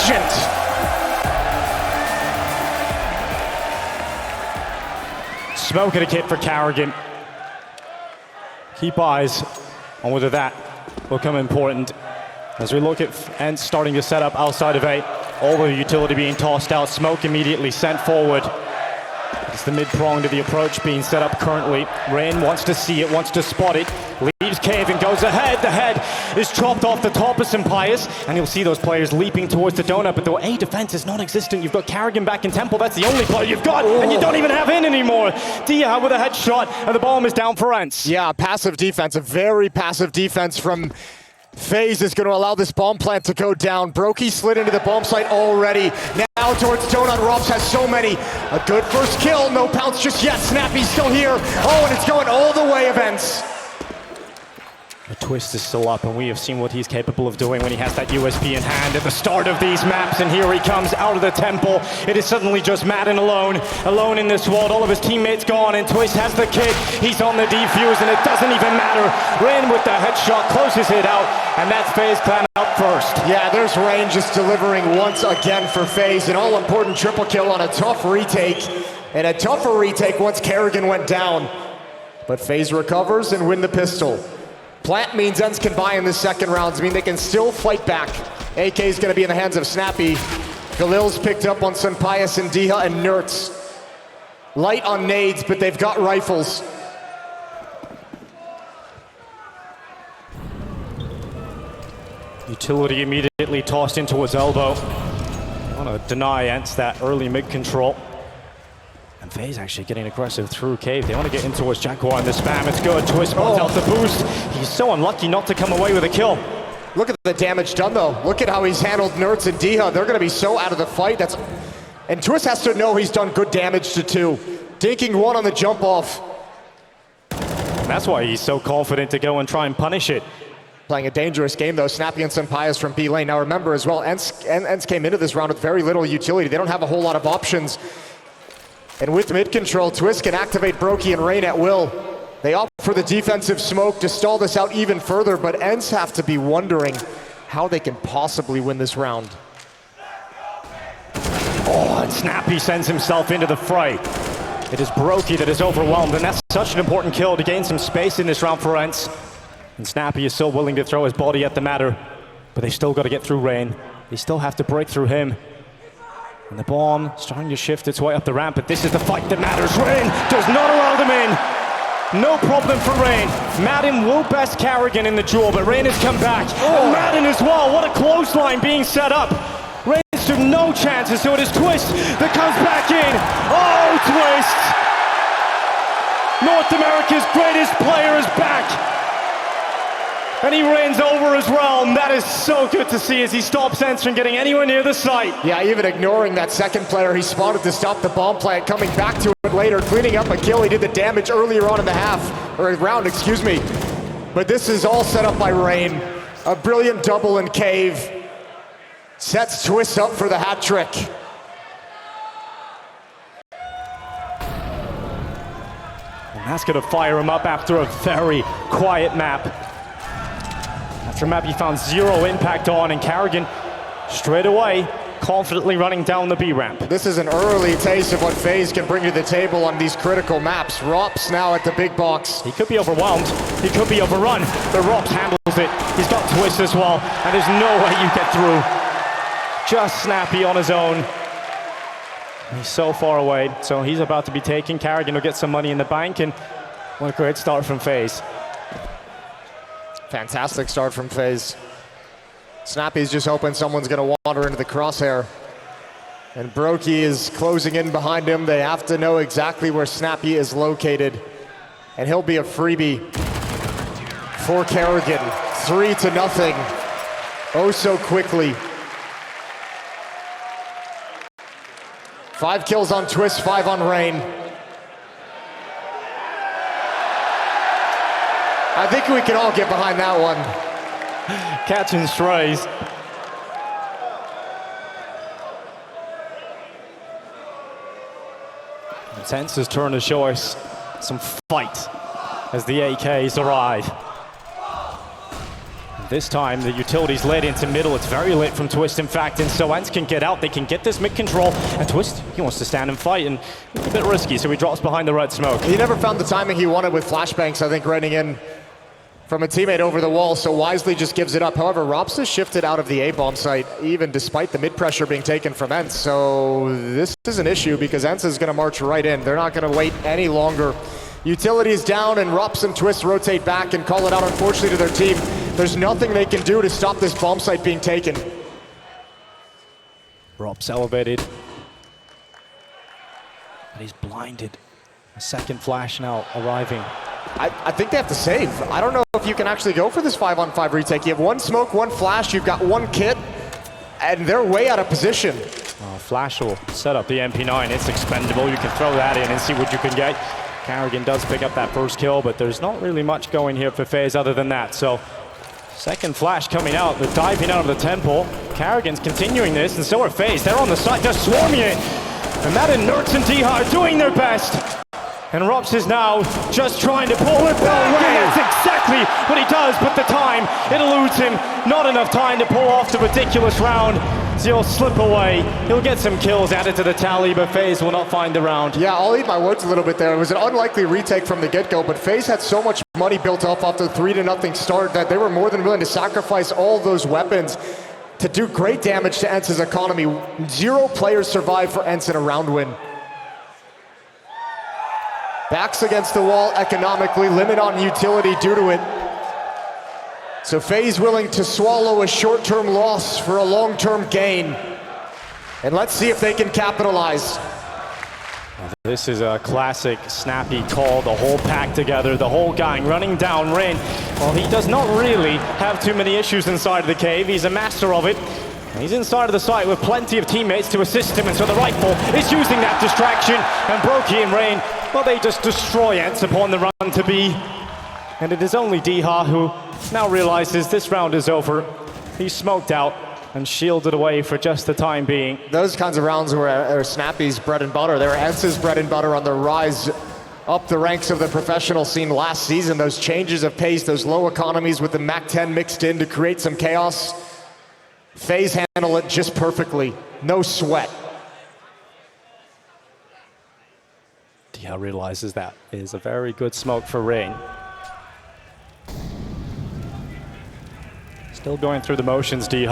legend. Smoke at a kit for karrigan. Keep eyes on whether that will come important. As we look at ENCE starting to set up outside of A, all the utility being tossed out, smoke immediately sent forward. It's the mid-prong to the approach being set up currently. Rain wants to see it, wants to spot it, leaves cave and goes ahead. The head is chopped off the top of SunPayus, and you'll see those players leaping towards the donut, but the A defense is non-existent. You've got karrigan back in temple, that's the only player you've got, and you don't even have in anymore. Dia with a headshot, and the bomb is down for ENCE. Yeah, passive defense, a very passive defense from FaZe is going to allow this bomb plant to go down. Broky slid into the bomb site already. Now towards donut. ropz has so many. A good first kill. No pounce just yet. Snappi's still here. Oh, and it's going all the way of ENCE. The twist is still up, and we have seen what he's capable of doing when he has that USP in hand at the start of these maps, and here he comes out of the temple. It is suddenly just maden alone in this world. All of his teammates gone, and Twist has the kit. He's on the defuse, and it doesn't even matter. Rain with the headshot closes it out, and that's FaZe clan out first. Yeah, there's Rain just delivering once again for FaZe. An all-important triple kill on a tough retake, and a tougher retake once karrigan went down. But FaZe recovers and win the pistol. Plant means ENCE can buy in the second rounds. I mean, they can still fight back. AK is going to be in the hands of Snappi. Khalil's picked up on SunPayus and Dia and NertZ. Light on nades, but they've got rifles. Utility immediately tossed into his elbow. I want to deny ENCE that early mid control. And FaZe actually getting aggressive through cave. They want to get in towards Jaguar in the spam. It's good. Twist wants out the boost. He's so unlucky not to come away with a kill. Look at the damage done, though. Look at how he's handled NertZ and Dia. They're going to be so out of the fight. And Twist has to know he's done good damage to two. Dinking one on the jump off. And that's why he's so confident to go and try and punish it. Playing a dangerous game, though. Snappi and SunPayus from B lane. Now remember as well, ENCE came into this round with very little utility. They don't have a whole lot of options. And with mid control, Twist can activate broky and Rain at will. They opt for the defensive smoke to stall this out even further, but ENCE have to be wondering how they can possibly win this round. Oh, and Snappi sends himself into the fray. It is broky that is overwhelmed, and that's such an important kill to gain some space in this round for ENCE. And Snappi is still willing to throw his body at the matter, but they still got to get through Rain. They still have to break through him. And the bomb starting to shift its way up the ramp, but this is the fight that matters. Rain does not allow them in. No problem for Rain. maden will best karrigan in the duel, but Rain has come back. And maden as well. What a clothesline being set up. Rain stood no chances, so it is Twist that comes back in. Oh, Twist! North America's greatest player is back. And he reigns over as well, and that is so good to see as he stops ENCE from getting anywhere near the site. Yeah, even ignoring that second player he spotted to stop the bomb plant, coming back to it later, cleaning up a kill. He did the damage earlier on in the round, excuse me. But this is all set up by Rain. A brilliant double in cave. Sets Twist up for the hat trick. And that's gonna fire him up after a very quiet map. After a map he found zero impact on, and karrigan straight away confidently running down the B ramp. This is an early taste of what FaZe can bring to the table on these critical maps. ropz now at the big box. He could be overwhelmed, he could be overrun, but ropz handles it. He's got Twist as well, and there's no way you get through. Just Snappi on his own. He's so far away, so he's about to be taken. karrigan will get some money in the bank, and what a great start from FaZe. Fantastic start from FaZe. Snappi's just hoping someone's going to wander into the crosshair. And broky is closing in behind him. They have to know exactly where Snappi is located. And he'll be a freebie for karrigan. 3-0. Oh, so quickly. 5 kills on Twist, 5 on Rain. I think we can all get behind that one. Catching strays. It's ENCE's turn to show us some fight as the AKs arrive. This time, the utility's lit into middle. It's very lit from Twist, in fact, and so ENCE can get out. They can get this mid control, and Twist, he wants to stand and fight, and it's a bit risky, so he drops behind the red smoke. He never found the timing he wanted with flashbangs, I think, running in from a teammate over the wall, so wisely just gives it up. However, ropz has shifted out of the A-bomb site, even despite the mid-pressure being taken from ENCE, so this is an issue because ENCE is going to march right in. They're not going to wait any longer. Utility is down, and ropz and Twist rotate back and call it out, unfortunately, to their team. There's nothing they can do to stop this bomb site being taken. ropz elevated. But he's blinded. A second flash now arriving. I think they have to save. I don't know if you can actually go for this 5-on-5 retake. You have one smoke, one flash, you've got one kit, and they're way out of position. Flash will set up the MP9. It's expendable. You can throw that in and see what you can get. karrigan does pick up that first kill, but there's not really much going here for FaZe other than that. So, second flash coming out. They're diving out of the temple. karrigan's continuing this, and so are FaZe. They're on the side, they're swarming it. And maden, NertZ, and DH are doing their best. And ropz is now just trying to pull it back, and that's exactly what he does, but the time, it eludes him. Not enough time to pull off the ridiculous round. So he'll slip away. He'll get some kills added to the tally, but FaZe will not find the round. Yeah, I'll eat my words a little bit there. It was an unlikely retake from the get-go, but FaZe had so much money built up off the 3-0 start that they were more than willing to sacrifice all those weapons to do great damage to ENCE's economy. 0 players survived for ENCE in a round win. Backs against the wall economically, limit on utility due to it. So FaZe willing to swallow a short-term loss for a long-term gain. And let's see if they can capitalize. This is a classic Snappi call, the whole pack together, the whole gang running down Rain. Well, he does not really have too many issues inside of the cave. He's a master of it. He's inside of the site with plenty of teammates to assist him, and so the rifle is using that distraction, and broky and Rain, well, they just destroy ENCE upon the run to B. And it is only DH who now realizes this round is over. He's smoked out and shielded away for just the time being. Those kinds of rounds were Snappi's bread and butter. They were ENCE's bread and butter on the rise up the ranks of the professional scene last season. Those changes of pace, those low economies with the MAC-10 mixed in to create some chaos. FaZe handle it just perfectly, no sweat. DH realizes that is a very good smoke for Rain. Still going through the motions, DH.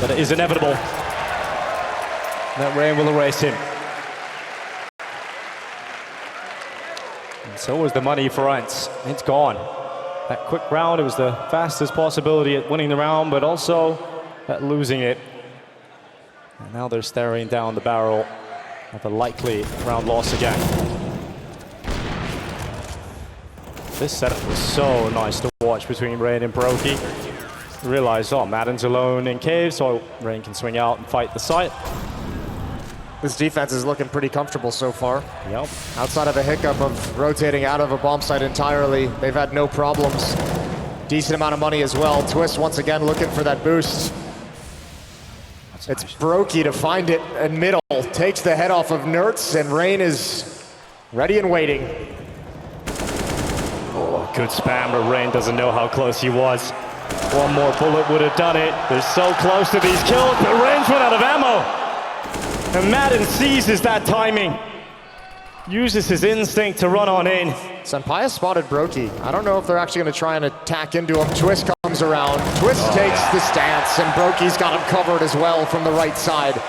But it is inevitable that Rain will erase him. And so was the money for ENCE. It's gone. That quick round, it was the fastest possibility at winning the round, but also at losing it. And now they're staring down the barrel of a likely round loss again. This setup was so nice to watch between Rain and broky. Realized, oh, maden's alone in cave, so Rain can swing out and fight the site. This defense is looking pretty comfortable so far. Yep. Outside of a hiccup of rotating out of a bomb site entirely, they've had no problems. Decent amount of money as well. Twist once again looking for that boost. It's nice. Broky to find it in middle. Takes the head off of NertZ, and Rain is ready and waiting. Oh, good spam, but Rain doesn't know how close he was. One more bullet would have done it. They're so close to these kills, but Rain's run out of ammo. And maden seizes that timing. Uses his instinct to run on in. SunPayus spotted broky. I don't know if they're actually going to try and attack into him. Twist comes around. Twist takes the stance, and broky's got him covered as well from the right side.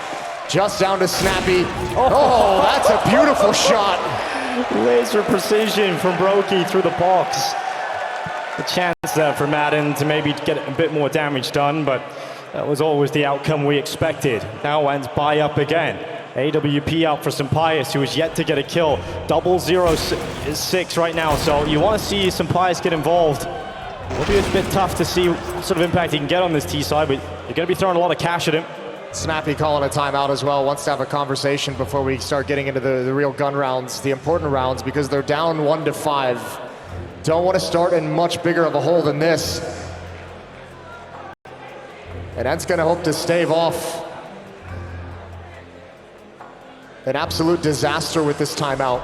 Just down to Snappi. Oh, that's a beautiful shot. Laser precision from broky through the box. A chance there for maden to maybe get a bit more damage done, but that was always the outcome we expected. Now ENCE buy up again. AWP out for SunPayus, who is yet to get a kill. 0-0-6 right now, so you want to see SunPayus get involved. It'll be a bit tough to see what sort of impact he can get on this T side, but you're going to be throwing a lot of cash at him. Snappi calling a timeout as well. Wants to have a conversation before we start getting into the real gun rounds, the important rounds, because they're down 1-5. Don't want to start in much bigger of a hole than this. And ENCE going to hope to stave off an absolute disaster with this timeout.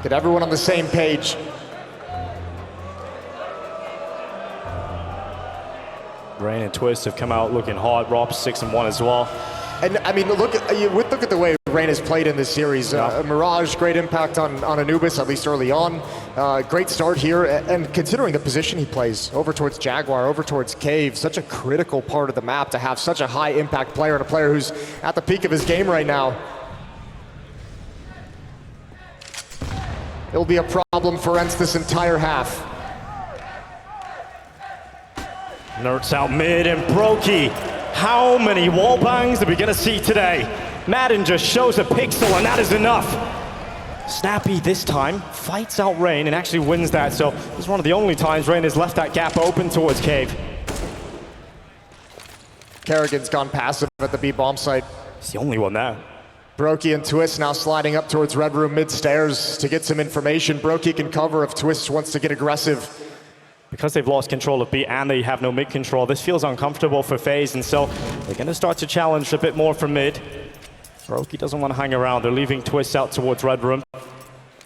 Get everyone on the same page. Rain and Twist have come out looking hot. ropz 6-1 as well. And I mean, look at the way Rain has played in this series. Mirage, great impact on Anubis, at least early on. Great start here, and considering the position he plays, over towards Jaguar, over towards Cave, such a critical part of the map to have such a high impact player and a player who's at the peak of his game right now. It'll be a problem for ENCE this entire half. NertZ out mid, and broky. How many wall bangs are we gonna see today? Maden just shows a pixel, and that is enough. Snappi this time fights out Rain and actually wins that, so this is one of the only times Rain has left that gap open towards Cave. karrigan's gone passive at the B bomb site. He's the only one there. broky and Twist now sliding up towards Red Room mid-stairs to get some information. broky can cover if Twist wants to get aggressive. Because they've lost control of B and they have no mid control, this feels uncomfortable for FaZe, and so they're going to start to challenge a bit more from mid. broky doesn't want to hang around. They're leaving Twist out towards Red Room.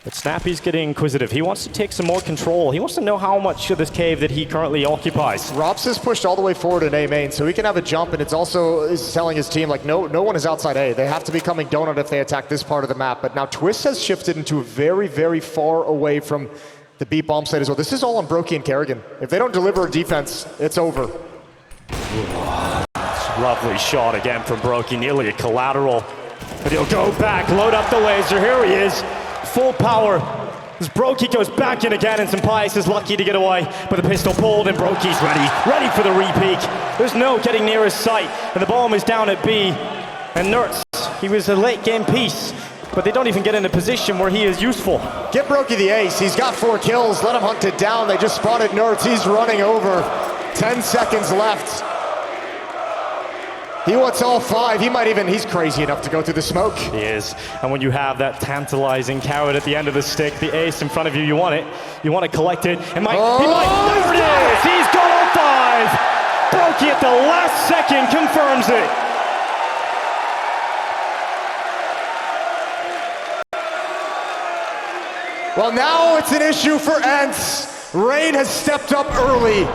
But Snappi's getting inquisitive. He wants to take some more control. He wants to know how much of this cave that he currently occupies. ropz is pushed all the way forward in A main, so he can have a jump, and it's also is telling his team, like, no one is outside A. They have to be coming donut if they attack this part of the map. But now Twist has shifted into very, very far away from the B bomb site as well. This is all on broky and karrigan. If they don't deliver a defense, it's over. Lovely shot again from broky, nearly a collateral. But he'll go back, load up the laser. Here he is, full power. As broky goes back in again, and SunPayus is lucky to get away. But the pistol pulled, and broky's ready for the re-peek. There's no getting near his sight, and the bomb is down at B. And NertZ, he was a late game piece, but they don't even get in a position where he is useful. Get broky the ace. He's got 4 kills. Let him hunt it down. They just spotted NertZ. He's running over. 10 seconds left. He wants all 5. He's crazy enough to go through the smoke. He is. And when you have that tantalizing carrot at the end of the stick, the ace in front of you, you want it. You want to collect it. He might. There it is! He's got all 5! broky at the last second confirms it. Well, now it's an issue for ENCE. Rain has stepped up early.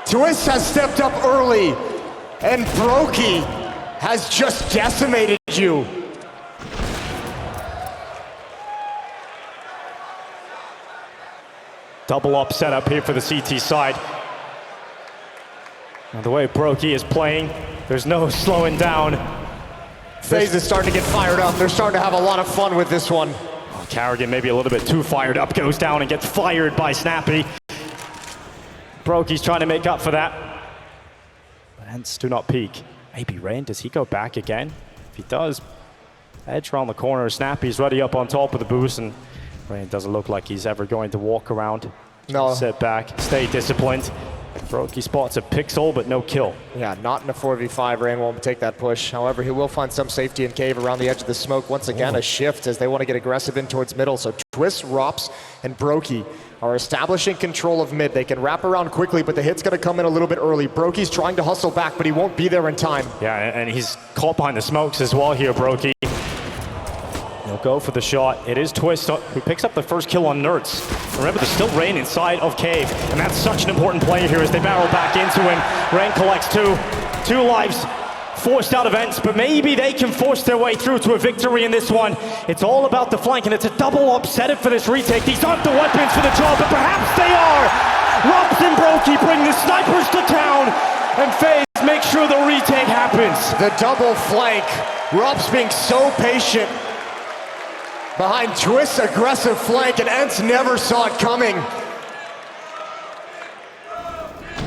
Twist has stepped up early. And broky has just decimated you. Double up setup here for the CT side. And the way broky is playing, there's no slowing down. FaZe is starting to get fired up. They're starting to have a lot of fun with this one. karrigan maybe a little bit too fired up, goes down and gets fired by Snappi. broky's trying to make up for that. But ENCE do not peek. Maybe Rain, does he go back again? If he does, edge around the corner. Snappi's ready up on top of the boost, and Rain doesn't look like he's ever going to walk around. No. Sit back, stay disciplined. broky spots a pixel, but no kill. Yeah, not in a 4v5. Rain won't take that push. However, he will find some safety in cave around the edge of the smoke. Once again, a shift as they want to get aggressive in towards middle. So Twist, ropz, and broky are establishing control of mid. They can wrap around quickly, but the hit's going to come in a little bit early. broky's trying to hustle back, but he won't be there in time. Yeah, and he's caught behind the smokes as well here, broky. He'll go for the shot. It is Twist who picks up the first kill on NertZ. Remember, there's still Rain inside of cave, and that's such an important play here as they barrel back into him. Rain collects two lives, forced out of ENCE, but maybe they can force their way through to a victory in this one. It's all about the flank, and it's a double upset for this retake. These aren't the weapons for the job, but perhaps they are. ropz and broky bring the snipers to town, and FaZe make sure the retake happens. The double flank. ropz being so patient behind Twist's aggressive flank, and ENCE never saw it coming.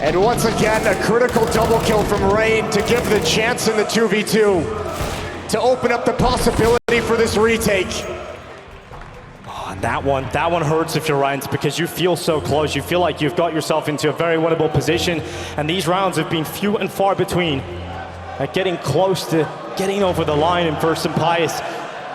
And once again, a critical double kill from Rain to give the chance in the 2v2 to open up the possibility for this retake. Oh, and that one hurts if you're ENCE, because you feel so close. You feel like you've got yourself into a very winnable position, and these rounds have been few and far between at getting close to getting over the line. And for SunPayus,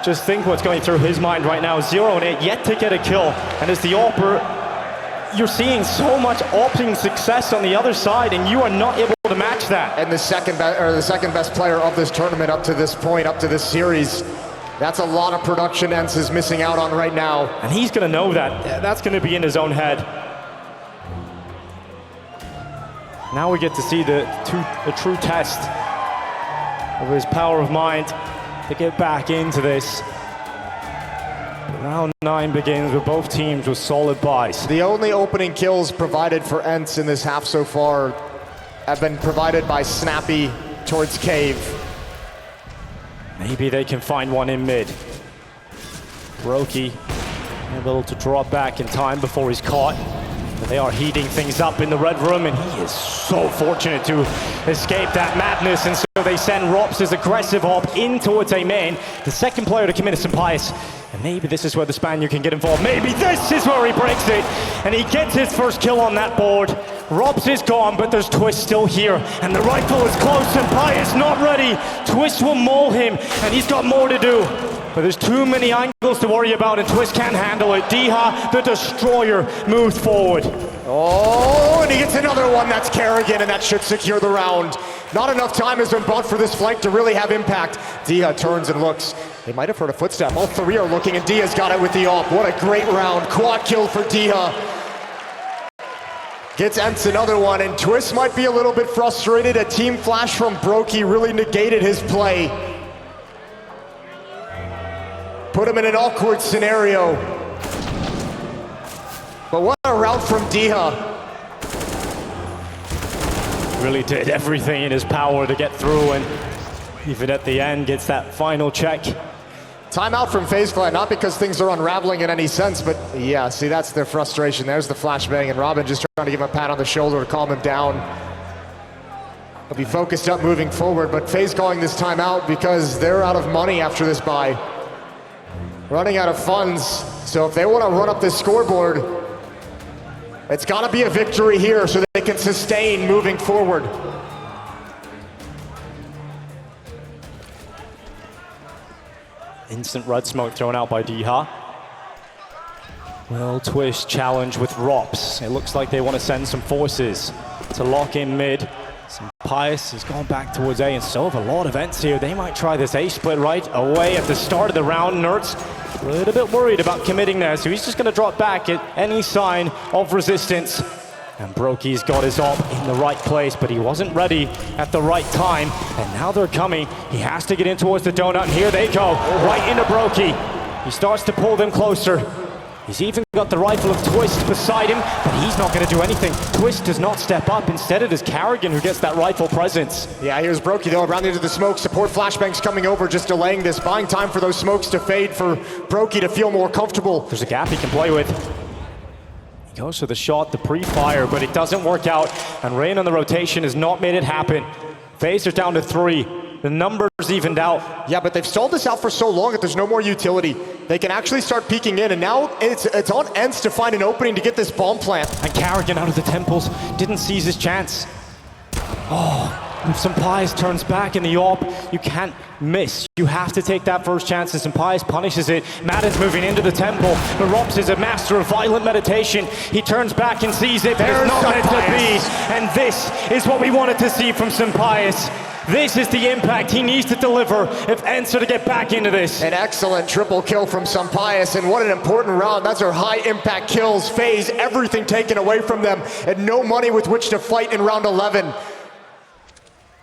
just think what's going through his mind right now. 0-8, yet to get a kill. And as the AWPer, you're seeing so much AWPing success on the other side, and you are not able to match that. And the second best player of this tournament up to this point, up to this series. That's a lot of production ENCE is missing out on right now. And he's going to know that. That's going to be in his own head. Now we get to see a true test of his power of mind to get back into this. Round 9 begins with both teams with solid buys. The only opening kills provided for ENCE in this half so far have been provided by Snappi towards Cave. Maybe they can find one in mid. broky able to drop back in time before he's caught. But they are heating things up in the red room, and he is so fortunate to escape that madness. And so they send ropz' aggressive AWP in towards a main. The second player to come in is SunPayus. And maybe this is where the Spaniard can get involved. Maybe this is where he breaks it. And he gets his first kill on that board. ropz is gone, but there's Twist still here. And the rifle is close. SunPayus not ready. Twist will maul him, and he's got more to do. But there's too many angles to worry about, and Twist can't handle it. Diha, the destroyer, moves forward. Oh, and he gets another one. That's karrigan, and that should secure the round. Not enough time has been bought for this flank to really have impact. Diha turns and looks. They might have heard a footstep. All three are looking, and Diha's got it with the AWP. What a great round. Quad kill for Diha. Gets ENCE another one, and Twist might be a little bit frustrated. A team flash from broky really negated his play. Put him in an awkward scenario. But what a route from Diha. Really did everything in his power to get through, and even at the end gets that final check. Timeout from FaZe Clan, not because things are unraveling in any sense, but yeah, see, that's their frustration. There's the flashbang, and Robin just trying to give him a pat on the shoulder to calm him down. He'll be focused up moving forward, but FaZe calling this timeout because they're out of money after this buy. Running out of funds, so if they want to run up this scoreboard, it's got to be a victory here so they can sustain moving forward. Instant red smoke thrown out by Diha. Well, Twist challenge with ropz. It looks like they want to send some forces to lock in mid. SunPayus has gone back towards A, and so have a lot of ENCE here. They might try this A split right away at the start of the round. NertZ a little bit worried about committing there, so he's just going to drop back at any sign of resistance. And broky's got his AWP in the right place, but he wasn't ready at the right time. And now they're coming. He has to get in towards the donut, and here they go, right into broky. He starts to pull them closer. He's even got the rifle of Twist beside him, but he's not going to do anything. Twist does not step up. Instead, it is karrigan who gets that rifle presence. Yeah, here's broky though, around into the smoke. Support flashbangs coming over, just delaying this, buying time for those smokes to fade for broky to feel more comfortable. There's a gap he can play with. He goes for the shot, the pre-fire, but it doesn't work out. And Rain on the rotation has not made it happen. FaZe are down to 3. The numbers evened out. Yeah, but they've stalled this out for so long that there's no more utility. They can actually start peeking in, and now it's on ENCE to find an opening to get this bomb plant. And karrigan out of the temples didn't seize his chance. Oh, if SunPayus turns back in the AWP, you can't miss. You have to take that first chance, and SunPayus punishes it. Maden's moving into the temple, but ropz is a master of violent meditation. He turns back and sees it, but it's not meant to be. And this is what we wanted to see from SunPayus. This is the impact he needs to deliver if ENCE are to get back into this. An excellent triple kill from SunPayus, and what an important round. That's our high impact kills. FaZe, everything taken away from them, and no money with which to fight in round 11.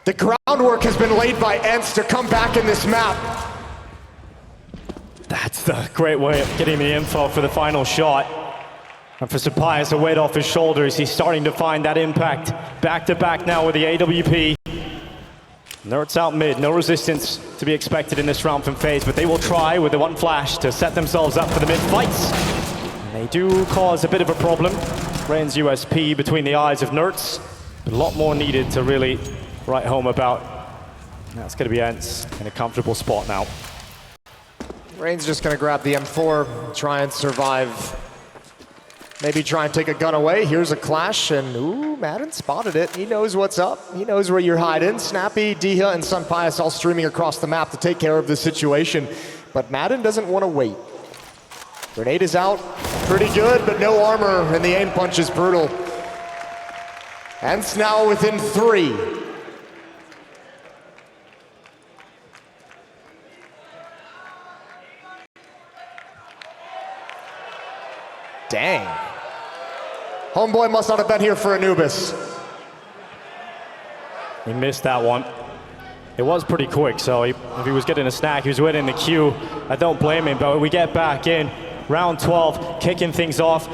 The groundwork has been laid by ENCE to come back in this map. That's the great way of getting the info for the final shot. And for SunPayus, a weight off his shoulders. He's starting to find that impact. Back to back now with the AWP. NertZ out mid, no resistance to be expected in this round from FaZe, but they will try with the one flash to set themselves up for the mid fights. And they do cause a bit of a problem. Rain's USP between the eyes of NertZ, but a lot more needed to really write home about. That's going to be ENCE in a comfortable spot now. Rain's just going to grab the M4, try and survive. Maybe try and take a gun away. Here's a clash, and ooh, Maden spotted it. He knows what's up. He knows where you're hiding. Snappi, Diha, and SunPayus all streaming across the map to take care of the situation. But Maden doesn't want to wait. Grenade is out. Pretty good, but no armor, and the aim punch is brutal. ENCE now within 3. Dang. Homeboy must not have been here for Anubis. He missed that one. It was pretty quick, so if he was getting a snack, he was waiting in the queue. I don't blame him, but we get back in. Round 12, kicking things off.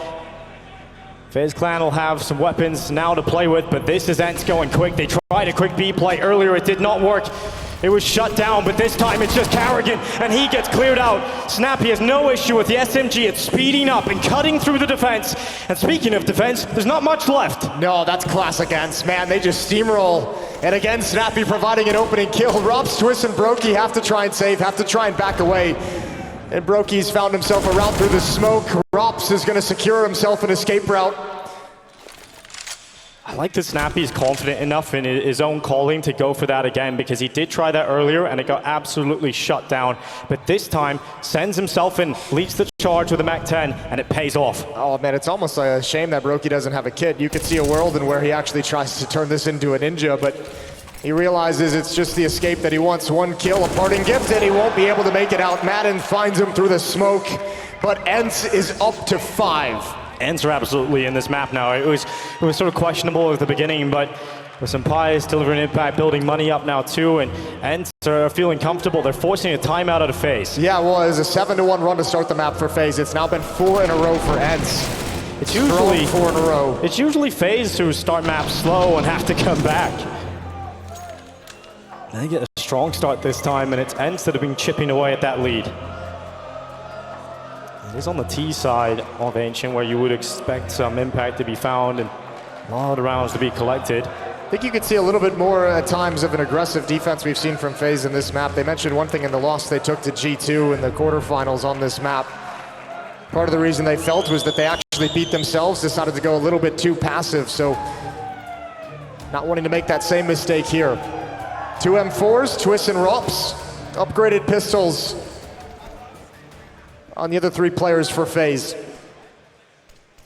FaZe Clan will have some weapons now to play with, but this is ENCE going quick. They tried a quick B play earlier, it did not work. It was shut down, but this time it's just karrigan, and he gets cleared out. Snappi has no issue with the SMG. It's speeding up and cutting through the defense. And speaking of defense, there's not much left. No, that's classic ENCE, man. They just steamroll. And again, Snappi providing an opening kill. ropz, ropz, and broky have to try and save, have to try and back away. And broky's found himself around through the smoke. ropz is going to secure himself an escape route. I like that Snappi is confident enough in his own calling to go for that again, because he did try that earlier and it got absolutely shut down. But this time, sends himself in, leads the charge with a Mac-10, and it pays off. Oh man, it's almost a shame that broky doesn't have a kit. You could see a world in where he actually tries to turn this into a ninja, but he realizes it's just the escape that he wants. One kill, a parting gift, and he won't be able to make it out. Maden finds him through the smoke, but ENCE is up to 5. ENCE are absolutely in this map now. It was sort of questionable at the beginning, but with SunPayus delivering impact, building money up now too, and ENCE are feeling comfortable. They're forcing a timeout out of FaZe. Yeah, well, it was a 7-1 run to start the map for FaZe. It's now been 4 in a row for ENCE. It's usually 4 in a row. It's usually FaZe who start maps slow and have to come back. They get a strong start this time, and it's ENCE that have been chipping away at that lead. It is on the T side of Ancient, where you would expect some impact to be found and a lot of rounds to be collected. I think you could see a little bit more at times of an aggressive defense we've seen from FaZe in this map. They mentioned one thing in the loss they took to G2 in the quarterfinals on this map. Part of the reason they felt was that they actually beat themselves, decided to go a little bit too passive, so not wanting to make that same mistake here. 2 M4s, ropz and ropz, upgraded pistols on the other 3 players for FaZe.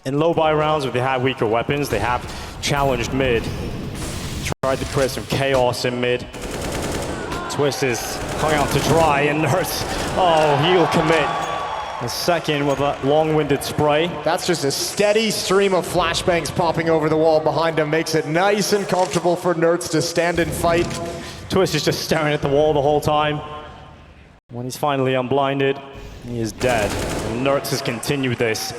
In low buy rounds, where they have weaker weapons, they have challenged mid. Tried to create some chaos in mid. ropz is hung out to dry, and NertZ, oh, he'll commit. A second with a long-winded spray. That's just a steady stream of flashbangs popping over the wall behind him. Makes it nice and comfortable for NertZ to stand and fight. ropz is just staring at the wall the whole time. When he's finally unblinded, he is dead. And NertZ has continued this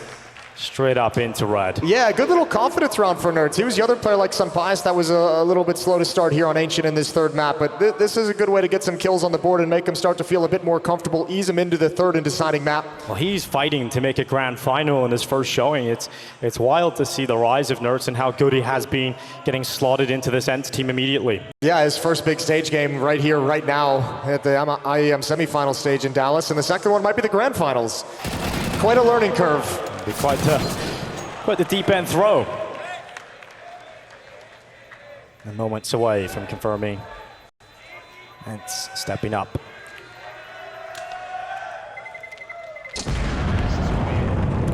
straight up into red. Yeah, good little confidence round for NertZ. He was the other player like SunPayus that was a little bit slow to start here on Ancient in this 3rd map, but this is a good way to get some kills on the board and make him start to feel a bit more comfortable, ease him into the 3rd and deciding map. Well, he's fighting to make a grand final in his first showing. It's wild to see the rise of NertZ and how good he has been getting slotted into this ENCE team immediately. Yeah, his first big stage game right here, right now at the IEM semifinal stage in Dallas, and the second one might be the grand finals. Quite a learning curve. Be quite the deep end throw. And moments away from confirming. ENCE stepping up.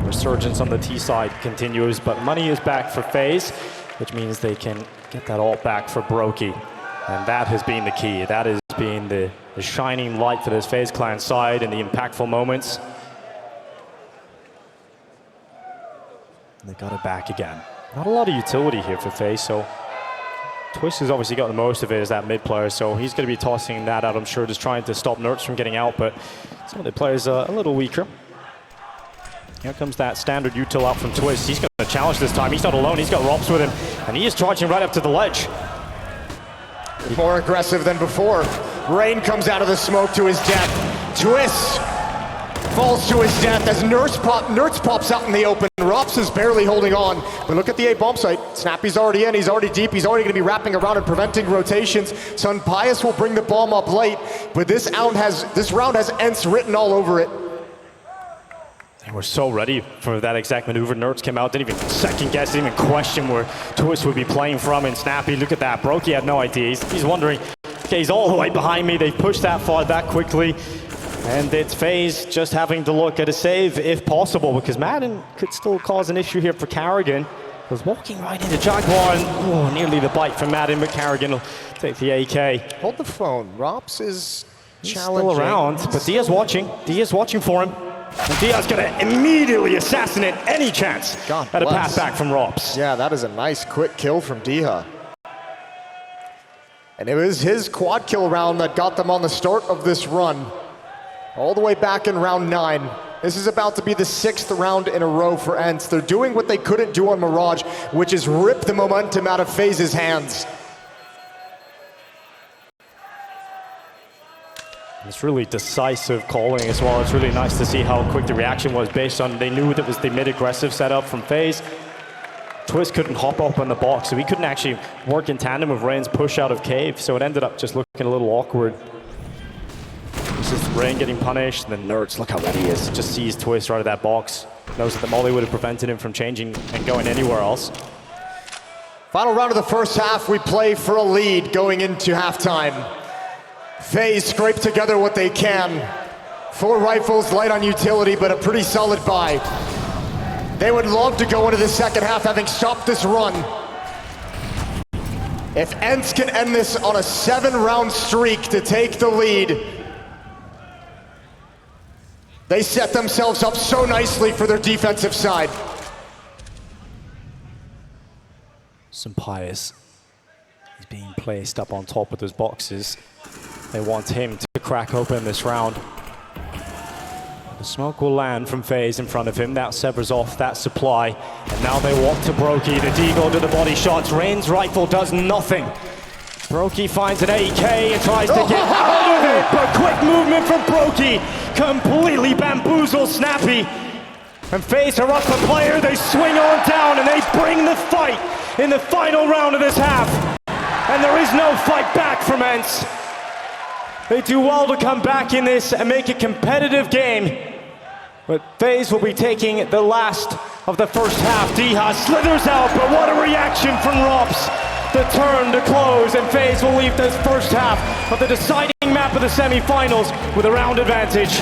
Resurgence on the T side continues, but money is back for FaZe, which means they can get that ult back for broky. And that has been the key. That has been the shining light for this FaZe Clan side in the impactful moments. They got it back again. Not a lot of utility here for FaZe, so ropz has obviously got the most of it as that mid player, so he's going to be tossing that out, I'm sure, just trying to stop NertZ from getting out, but some of the players are a little weaker. Here comes that standard util out from ropz. He's going to challenge this time. He's not alone. He's got ropz with him, and he is charging right up to the ledge. More aggressive than before. Rain comes out of the smoke to his death. ropz falls to his death as NertZ pops out in the open. ropz is barely holding on, but look at the A bomb site. Snappi's already in, he's already deep, he's already going to be wrapping around and preventing rotations. SunPayus will bring the bomb up late, but this round has ENCE written all over it. They were so ready for that exact maneuver. NertZ came out, didn't even second guess, didn't even question where ropz would be playing from. And Snappi, look at that, broky had no idea. He's wondering, okay, he's all the way behind me. They pushed that far that quickly. And it's FaZe just having to look at a save if possible, because Maden could still cause an issue here for karrigan. Was walking right into Jaguar, and nearly the bite from Maden, but karrigan will take the AK. Hold the phone. ropz is challenging. Still around, but Dia's watching. Dia's watching for him. And Dia's going to immediately assassinate any chance at a pass back from ropz. Yeah, that is a nice quick kill from Dia. And it was his quad kill round that got them on the start of this run, all the way back in round 9. This is about to be the 6th round in a row for ENCE. They're doing what they couldn't do on Mirage, which is rip the momentum out of FaZe's hands. It's really decisive calling as well. It's really nice to see how quick the reaction was based on they knew that was the mid-aggressive setup from FaZe. Twist couldn't hop up on the box, so he couldn't actually work in tandem with Rain's push out of cave, so it ended up just looking a little awkward. It's just Rain getting punished, and then NertZ, look how ready he is. Just sees Twist right at that box. Knows that the molly would have prevented him from changing and going anywhere else. Final round of the first half, we play for a lead going into halftime. FaZe scrape together what they can. 4 rifles, light on utility, but a pretty solid buy. They would love to go into the second half having stopped this run. If ENCE can end this on a 7-round streak to take the lead, they set themselves up so nicely for their defensive side. SunPayus is being placed up on top of those boxes. They want him to crack open this round. The smoke will land from FaZe in front of him. That severs off that supply. And now they walk to broky. The deagle to the body shots. Rain's rifle does nothing. broky finds an AK and tries to get out of it, but quick movement from broky completely bamboozles Snappi. And FaZe are up a player. They swing on down and they bring the fight in the final round of this half. And there is no fight back from ENCE. They do well to come back in this and make a competitive game. But FaZe will be taking the last of the first half. Diha slithers out, but what a reaction from ropz. The turn to close, and FaZe will leave this first half of the deciding map of the semifinals with a round advantage.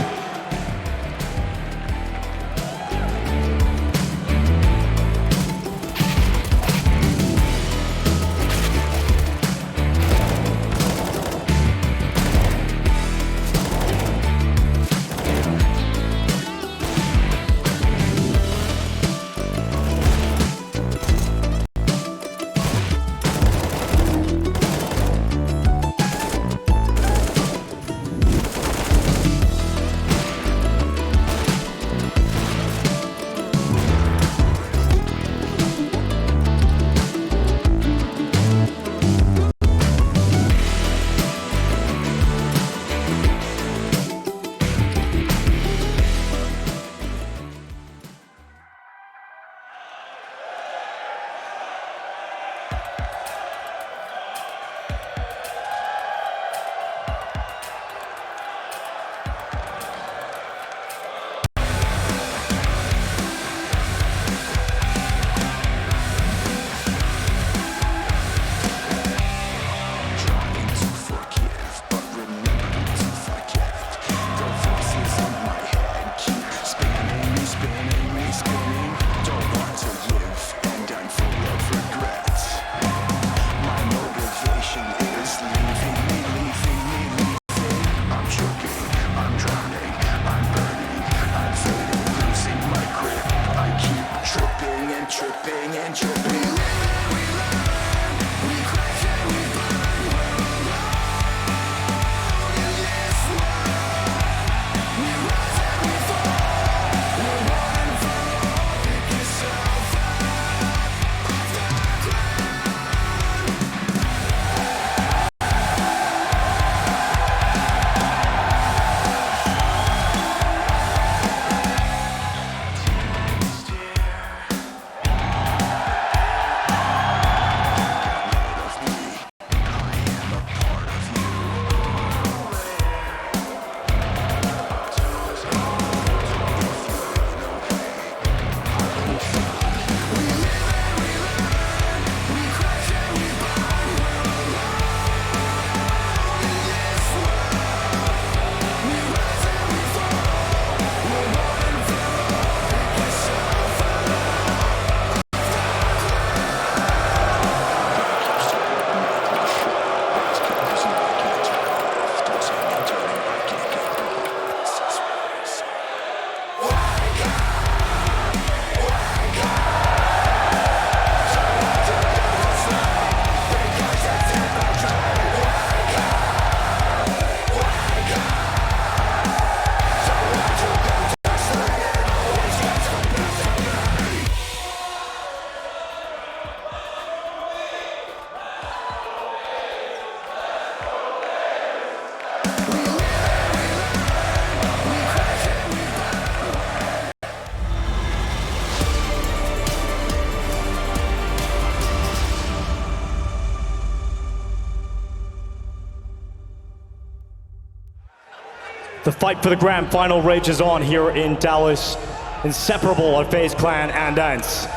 The fight for the grand final rages on here in Dallas. Inseparable of FaZe Clan and ENCE.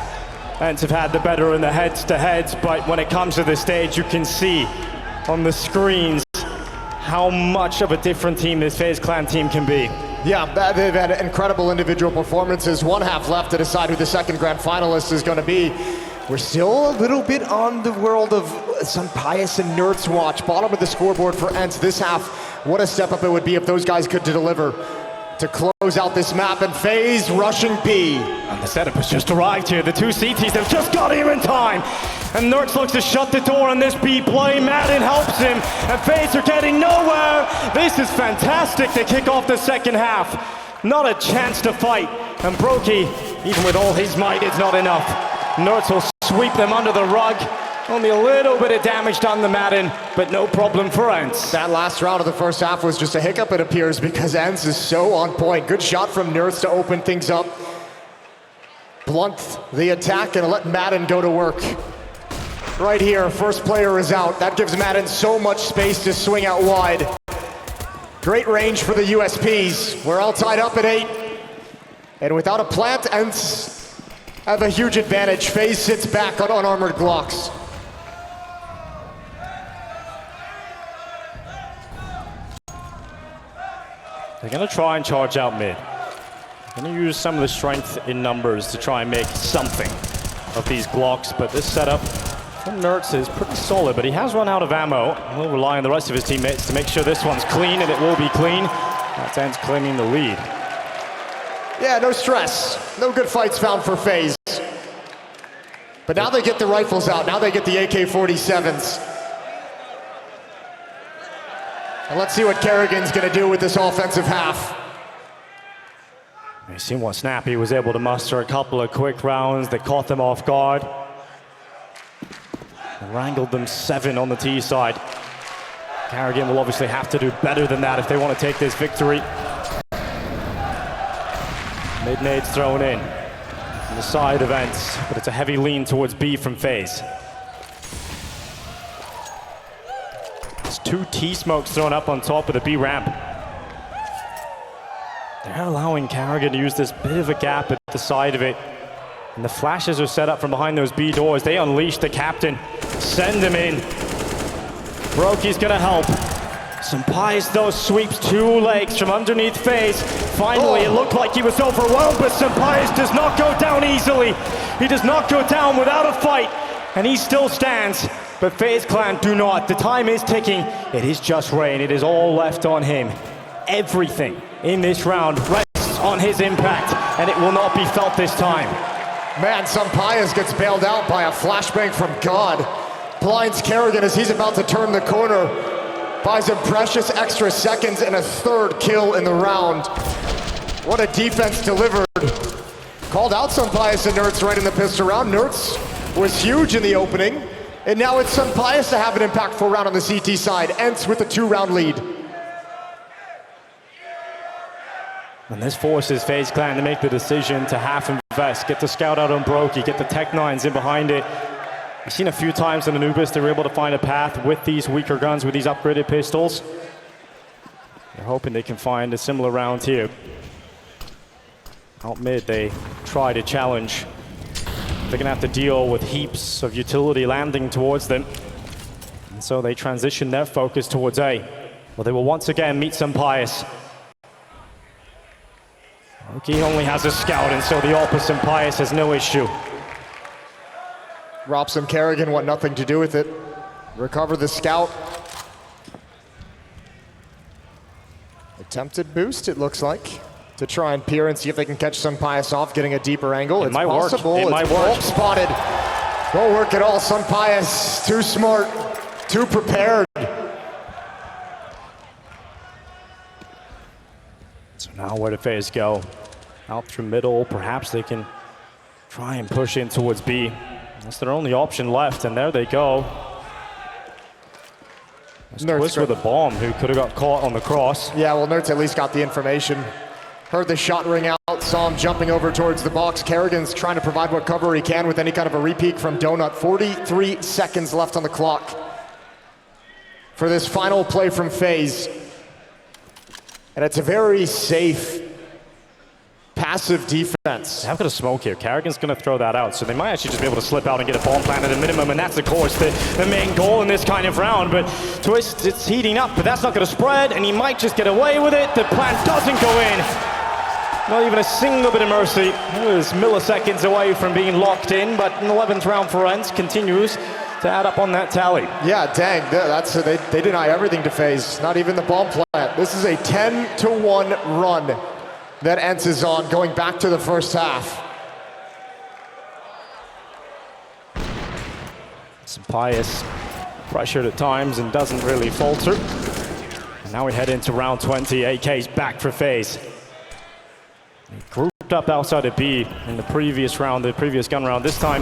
ENCE have had the better in the heads-to-heads, but when it comes to this stage, you can see on the screens how much of a different team this FaZe Clan team can be. Yeah, they've had incredible individual performances. One half left to decide who the second grand finalist is going to be. We're still a little bit on the world of SunPayus and NertZ watch. Bottom of the scoreboard for ENCE this half. What a step up it would be if those guys could deliver to close out this map. And FaZe rushing B. And the setup has just arrived here. The two CTs have just got here in time. And NertZ looks to shut the door on this B play. Maden helps him. And FaZe are getting nowhere. This is fantastic to kick off the second half. Not a chance to fight. And broky, even with all his might, it's not enough. NertZ will sweep them under the rug. Only a little bit of damage done to Maden, but no problem for ENCE. That last round of the first half was just a hiccup, it appears, because ENCE is so on point. Good shot from NertZ to open things up. Blunt the attack and let Maden go to work. Right here, first player is out. That gives Maden so much space to swing out wide. Great range for the USPs. We're all tied up at 8. And without a plant, ENCE have a huge advantage. FaZe sits back on unarmored Glocks. They're going to try and charge out mid. They're going to use some of the strength in numbers to try and make something of these Glocks, but this setup from NertZ is pretty solid, but he has run out of ammo. He'll rely on the rest of his teammates to make sure this one's clean, and it will be clean. That's ENCE claiming the lead. Yeah, no stress. No good fights found for FaZe. But now they get the rifles out. Now they get the AK-47s. And let's see what karrigan's going to do with this offensive half. You've seen what Snappi was able to muster a couple of quick rounds that caught them off guard. And wrangled them 7 on the T side. karrigan will obviously have to do better than that if they want to take this victory. Mid-nades thrown in on the side of ENCE, but it's a heavy lean towards B from FaZe. There's 2 T-smokes thrown up on top of the B ramp. They're allowing karrigan to use this bit of a gap at the side of it. And the flashes are set up from behind those B doors. They unleash the captain, send him in. broky's gonna help. SunPayus though sweeps 2 legs from underneath FaZe. Finally, it looked like he was overwhelmed, but SunPayus does not go down easily. He does not go down without a fight, and he still stands. But FaZe Clan do not. The time is ticking. It is just rain. It is all left on him. Everything in this round rests on his impact, and it will not be felt this time. Man, SunPayus gets bailed out by a flashbang from God. Blinds karrigan as he's about to turn the corner. Buys him precious extra seconds and a 3rd kill in the round. What a defense delivered. Called out SunPayus and NertZ right in the pistol round. NertZ was huge in the opening. And now it's SunPayus to have an impactful round on the CT side. ENCE with a 2-round lead. And this forces FaZe Clan to make the decision to half invest, get the scout out on broky, get the Tech-9s in behind it. We've seen a few times in Anubis they were able to find a path with these weaker guns, with these upgraded pistols. They're hoping they can find a similar round here. Out mid, they try to challenge. They're gonna have to deal with heaps of utility landing towards them. And so they transition their focus towards A. Well, they will once again meet SunPayus. broky only has a scout, and so the AWP SunPayus has no issue. ropz and karrigan want nothing to do with it. Recover the scout. Attempted boost, it looks like, to try and peer and see if they can catch SunPayus off, getting a deeper angle. It might work. It might work. Spotted. Won't work at all. SunPayus, too smart, too prepared. So now where do FaZe go? Out through middle, perhaps they can try and push in towards B. That's their only option left, and there they go. Twist with a bomb, who could have got caught on the cross. Yeah, well, NertZ at least got the information. Heard the shot ring out, saw him jumping over towards the box. karrigan's trying to provide what cover he can with any kind of a repeat from Donut. 43 seconds left on the clock for this final play from FaZe. And it's a very safe, passive defense. I've got a smoke here. karrigan's going to throw that out, so they might actually just be able to slip out and get a bomb plant at a minimum, and that's, of course, the main goal in this kind of round. But Twist, it's heating up, but that's not going to spread, and he might just get away with it. The plant doesn't go in. Not even a single bit of mercy. He was milliseconds away from being locked in, but an 11th round for ENCE continues to add up on that tally. Yeah, dang, they deny everything to FaZe, not even the bomb plant. This is a 10-1 run that ENCE is on, going back to the first half. SunPayus pressured at times and doesn't really falter. And now we head into round 20. AK's back for FaZe. They grouped up outside of B in the previous round, the previous gun round. This time,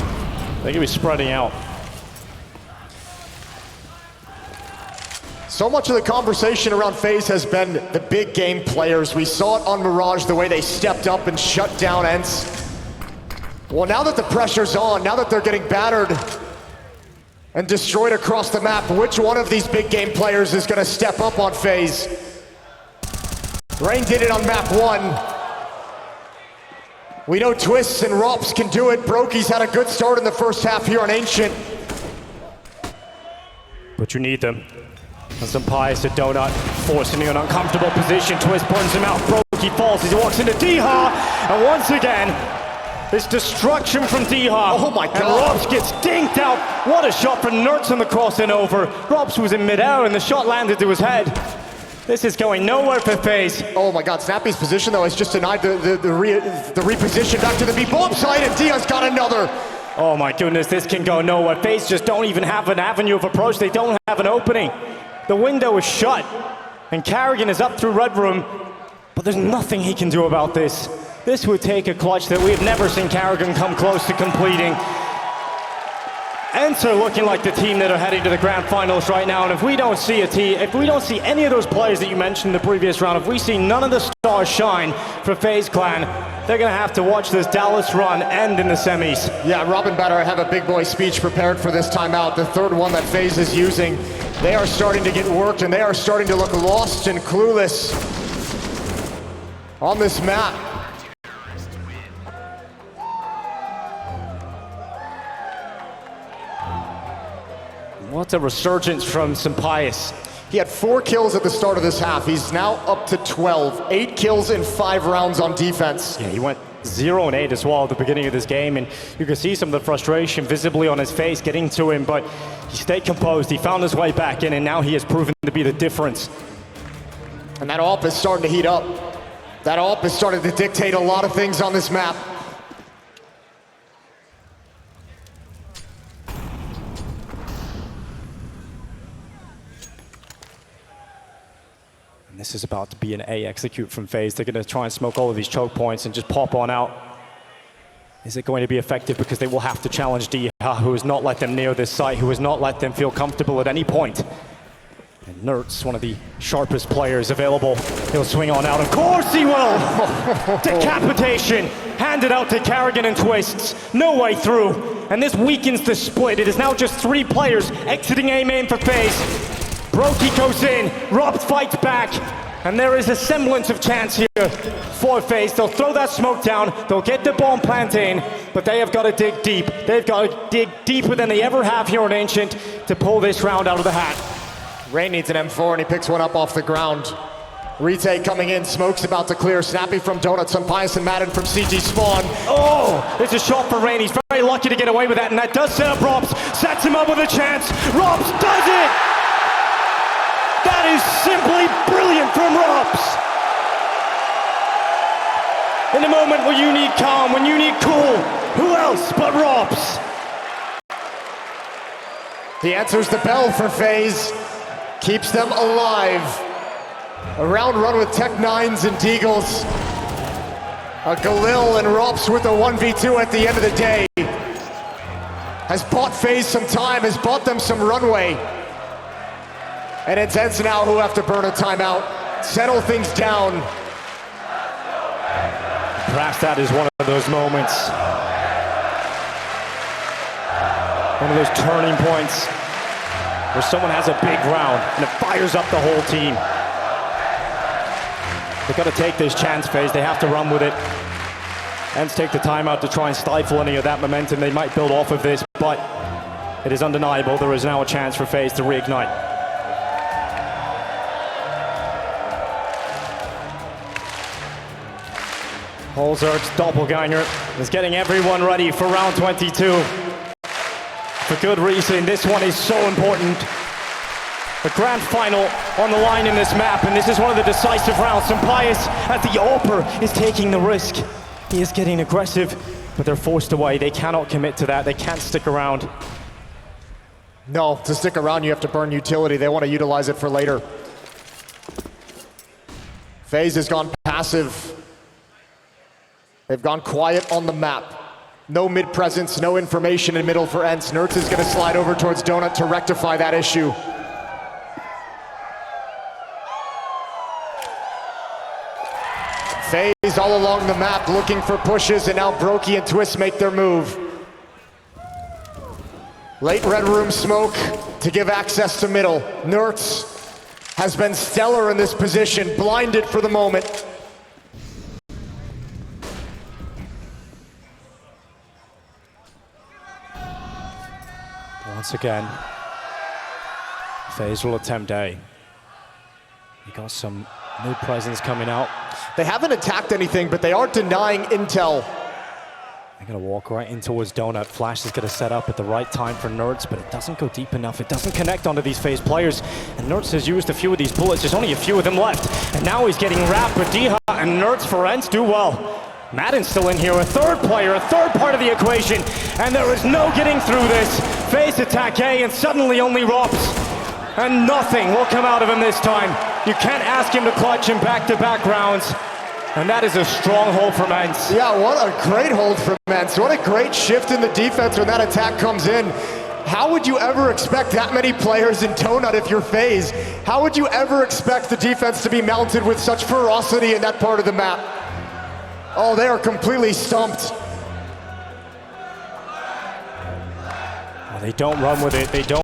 they're going to be spreading out. So much of the conversation around FaZe has been the big game players. We saw it on Mirage, the way they stepped up and shut down ENCE. Well, now that the pressure's on, now that they're getting battered and destroyed across the map, which one of these big game players is going to step up on FaZe? Rain did it on map 1. We know Twists and ropz can do it. broky's had a good start in the first half here on Ancient. But you need them. And SunPayus a donut, forcing an uncomfortable position. Twist burns him out. broky falls as he walks into Diha. And once again, this destruction from Diha. Oh my God. And ropz gets dinked out. What a shot from NertZ on the crossing over. ropz was in midair and the shot landed to his head. This is going nowhere for FaZe. Oh my God, Snappi's position though has just denied the reposition back to the B bomb side, and Diha's got another. Oh my goodness, this can go nowhere. FaZe just don't even have an avenue of approach. They don't have an opening. The window is shut, and karrigan is up through Red Room, but there's nothing he can do about this. This would take a clutch that we have never seen karrigan come close to completing. ENCE are looking like the team that are heading to the grand finals right now, and if we don't see any of those players that you mentioned in the previous round, if we see none of the stars shine for FaZe Clan, they're gonna have to watch this Dallas run end in the semis. Yeah, Robin better have a big boy speech prepared for this timeout. The third one that FaZe is using. They are starting to get worked, and they are starting to look lost and clueless on this map. What a resurgence from SunPayus. He had 4 kills at the start of this half. He's now up to 12. 8 kills in 5 rounds on defense. Yeah, he went 0 and 8 as well at the beginning of this game, and you can see some of the frustration visibly on his face getting to him, but he stayed composed. He found his way back in, and now he has proven to be the difference. And that AWP is starting to heat up. That AWP is starting to dictate a lot of things on this map. And this is about to be an A execute from FaZe. They're going to try and smoke all of these choke points and just pop on out. Is it going to be effective? Because they will have to challenge Diha, who has not let them near this site, who has not let them feel comfortable at any point. And NertZ, one of the sharpest players available, he'll swing on out. Of course he will! Decapitation! Handed out to karrigan and Twists. No way through. And this weakens the split. It is now just 3 players exiting A main for FaZe. broky goes in, ropz fights back, and there is a semblance of chance here for FaZe. They'll throw that smoke down, they'll get the bomb plant in, but they have got to dig deep. They've got to dig deeper than they ever have here in Ancient to pull this round out of the hat. Rain needs an M4 and he picks one up off the ground. Retake coming in, smoke's about to clear. Snappi from Donut, SunPayus and Maden from CG Spawn. Oh, it's a shot for Rain. He's very lucky to get away with that, and that does set up ropz. Sets him up with a chance. ropz does it! That is simply brilliant from ropz. In a moment when you need calm, when you need cool, who else but ropz? He answers the bell for FaZe, keeps them alive. A round run with Tech-9s and Deagles. A Galil and ropz with a 1v2 at the end of the day. Has bought FaZe some time, has bought them some runway. And it's ENCE now who have to burn a timeout, settle things down. Perhaps that is one of those moments. One of those turning points where someone has a big round and it fires up the whole team. They've got to take this chance, FaZe. They have to run with it. ENCE take the time out to try and stifle any of that momentum. They might build off of this, but it is undeniable. There is now a chance for FaZe to reignite. Holzer's doppelganger is getting everyone ready for round 22. For good reason, this one is so important. The grand final on the line in this map, and this is one of the decisive rounds. SunPayus at the AWP is taking the risk. He is getting aggressive, but they're forced away. They cannot commit to that. They can't stick around. No, to stick around, you have to burn utility. They want to utilize it for later. FaZe has gone passive. They've gone quiet on the map. No mid presence, no information in middle for ENCE. NertZ is going to slide over towards Donut to rectify that issue. FaZe all along the map looking for pushes, and now broky and Twist make their move. Late red room smoke to give access to middle. NertZ has been stellar in this position, blinded for the moment. Once again, FaZe will attempt A. You got some mid presence coming out. They haven't attacked anything, but they are denying intel. They're gonna walk right in towards Donut. Flash is gonna set up at the right time for NertZ, but it doesn't go deep enough. It doesn't connect onto these FaZe players. And NertZ has used a few of these bullets. There's only a few of them left. And now he's getting wrapped with Diha, and NertZ for ENCE do well. Maden's still in here, a third player, a third part of the equation. And there is no getting through this. FaZe attack A, and suddenly only ropz. And nothing will come out of him this time. You can't ask him to clutch in back-to-back rounds. And that is a strong hold from ENCE. Yeah, what a great hold from ENCE. What a great shift in the defense when that attack comes in. How would you ever expect that many players in Donut if you're FaZe? How would you ever expect the defense to be mounted with such ferocity in that part of the map? Oh, they are completely stumped. Well, they don't run with it. They don't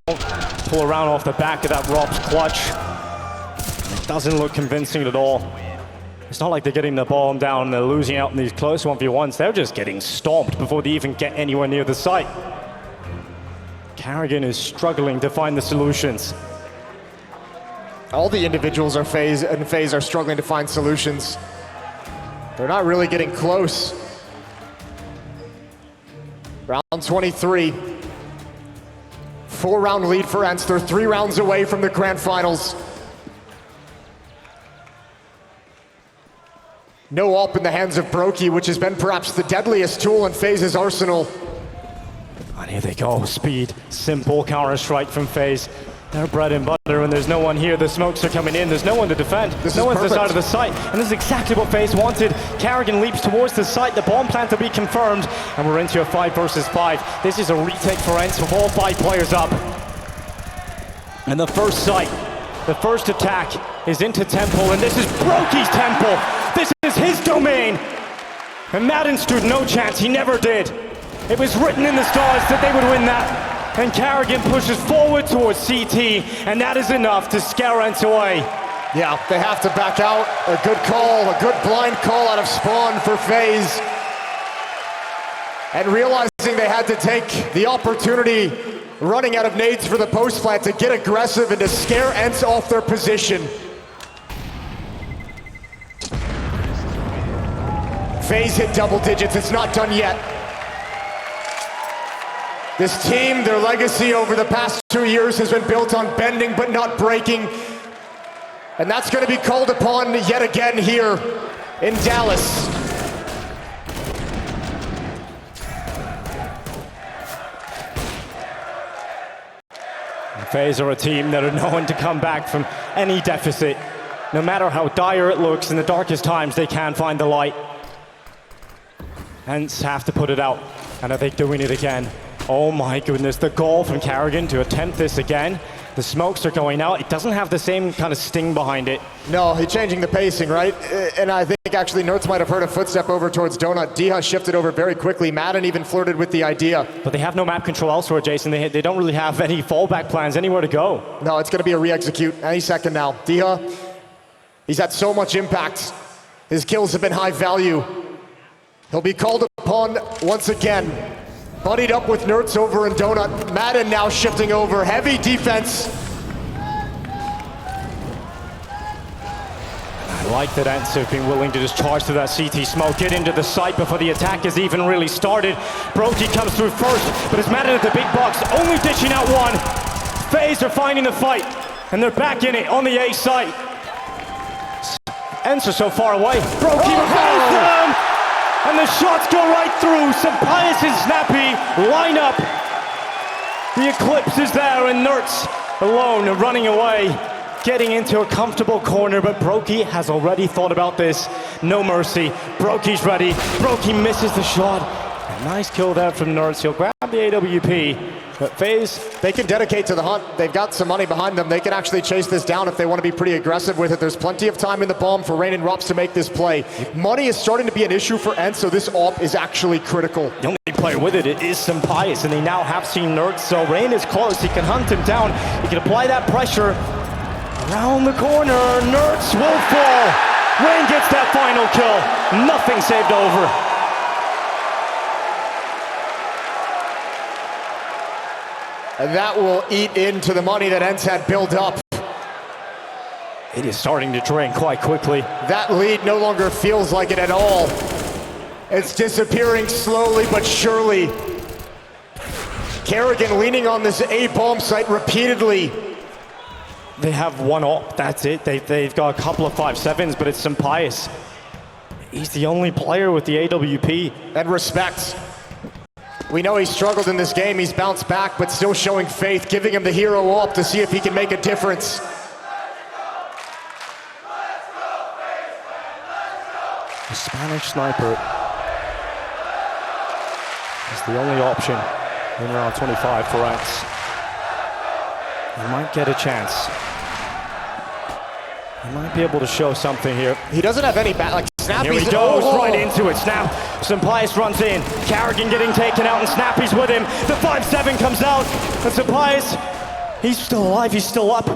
pull around off the back of that ropz clutch. It doesn't look convincing at all. It's not like they're getting the bomb down and they're losing out in these close 1v1s. They're just getting stomped before they even get anywhere near the site. karrigan is struggling to find the solutions. All the individuals are FaZe are struggling to find solutions. They're not really getting close. Round 23. 4-round lead for ENCE. They're 3 rounds away from the grand finals. No AWP in the hands of broky, which has been perhaps the deadliest tool in FaZe's arsenal. And here they go, speed, simple counter-strike from FaZe. They're bread and butter, and there's no one here. The smokes are coming in. There's no one to defend. No one's this side of the site, and this is exactly what FaZe wanted. karrigan leaps towards the site. The bomb plant to be confirmed, and we're into a 5 versus 5. This is a retake for ENCE with all 5 players up. And the first site, the first attack is into Temple, and this is broky's Temple. This is his domain. And maden stood no chance. He never did. It was written in the stars that they would win that. And karrigan pushes forward towards CT, and that is enough to scare ENCE away. Yeah, they have to back out. A good call, a good blind call out of spawn for FaZe. And realizing they had to take the opportunity running out of nades for the post plant to get aggressive and to scare ENCE off their position. FaZe hit double digits, it's not done yet. This team, their legacy over the past 2 years has been built on bending but not breaking. And that's going to be called upon yet again here in Dallas. FaZe are a team that are known to come back from any deficit. No matter how dire it looks, in the darkest times, they can find the light. ENCE have to put it out. And are they doing it again? Oh my goodness, the goal from karrigan to attempt this again. The smokes are going out. It doesn't have the same kind of sting behind it. No, he's changing the pacing, right? And I think actually NertZ might have heard a footstep over towards Donut. Diha shifted over very quickly. Maden even flirted with the idea. But they have no map control elsewhere, Jason. They don't really have any fallback plans, anywhere to go. No, it's going to be a re-execute any second now. Diha, he's had so much impact His kills have been high value. He'll be called upon once again. Buddied up with NertZ over in Donut. Maden now shifting over. Heavy defense. I like that ENCE have been willing to just charge to that CT smoke, get into the site before the attack has even really started. Broky comes through first, but it's Maden at the big box, only dishing out one. FaZe are finding the fight, and they're back in it on the A site. ENCE are so far away. Broky repels them, and the shots go right through. SunPayus and Snappi line up. The eclipse is there, and NertZ alone running away, getting into a comfortable corner, but broky has already thought about this. No mercy. Broky's ready. Broky misses the shot. A nice kill there from NertZ. He'll grab the AWP. But FaZe, they can dedicate to the hunt. They've got some money behind them. They can actually chase this down if they want to be pretty aggressive with it. There's plenty of time in the bomb for Rain and ropz to make this play. Money is starting to be an issue for ENCE, so this AWP is actually critical. The only player with it is SunPayus, and they now have seen NertZ, so Rain is close. He can hunt him down. He can apply that pressure. Around the corner, NertZ will fall. Rain gets that final kill. Nothing saved over. And that will eat into the money that ENCE had built up. It is starting to drain quite quickly. That lead no longer feels like it at all. It's disappearing slowly but surely. karrigan leaning on this A bomb site repeatedly. They have one AWP, that's it. They've got a couple of 5-7s, but it's SunPayus. He's the only player with the AWP. And respect. We know he struggled in this game. He's bounced back, but still showing faith, giving him the hero AWP to see if he can make a difference. The Spanish sniper is the only option in round 25 for ENCE. He might get a chance. He might be able to show something here. He doesn't have any back, like Snappi's. Here he goes, right into it. SunPayus runs in. karrigan getting taken out, and Snappi's with him. The 5-7 comes out, and SunPayus, he's still alive, he's still up.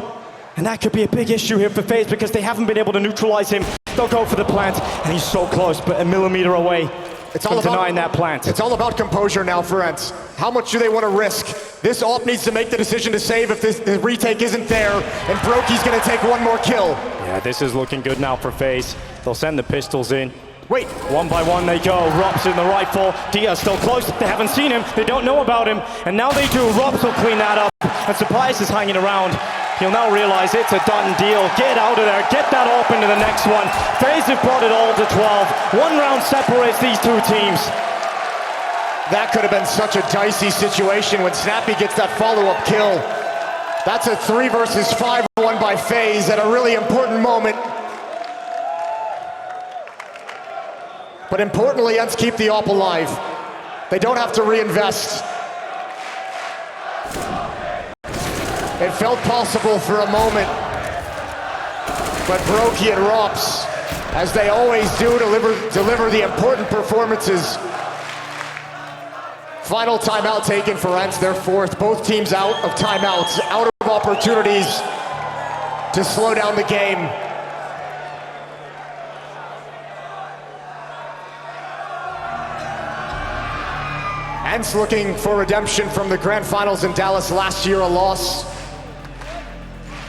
And that could be a big issue here for FaZe because they haven't been able to neutralize him. They'll go for the plant, and he's so close, but a millimeter away. It's all about denying that plant. It's all about composure now for ENCE. How much do they want to risk? This AWP needs to make the decision to save if the retake isn't there, and broky's going to take one more kill. Yeah, this is looking good now for FaZe. They'll send the pistols in. Wait. One by one they go. ropz in the rifle. Diaz still close. They haven't seen him. They don't know about him. And now they do. ropz will clean that up. And SunPayus is hanging around. He'll now realize it's a done deal. Get out of there. Get that AWP into the next one. FaZe have brought it all to 12. One round separates these two teams. That could have been such a dicey situation when Snappi gets that follow-up kill. That's a 3 versus 5 won by FaZe at a really important moment. But importantly, ENCE keep the AWP alive. They don't have to reinvest. It felt possible for a moment, but broky and ropz, as they always do, deliver the important performances. Final timeout taken for ENCE, their 4th. Both teams out of timeouts, out of opportunities to slow down the game. ENCE looking for redemption from the grand finals in Dallas last year, a loss.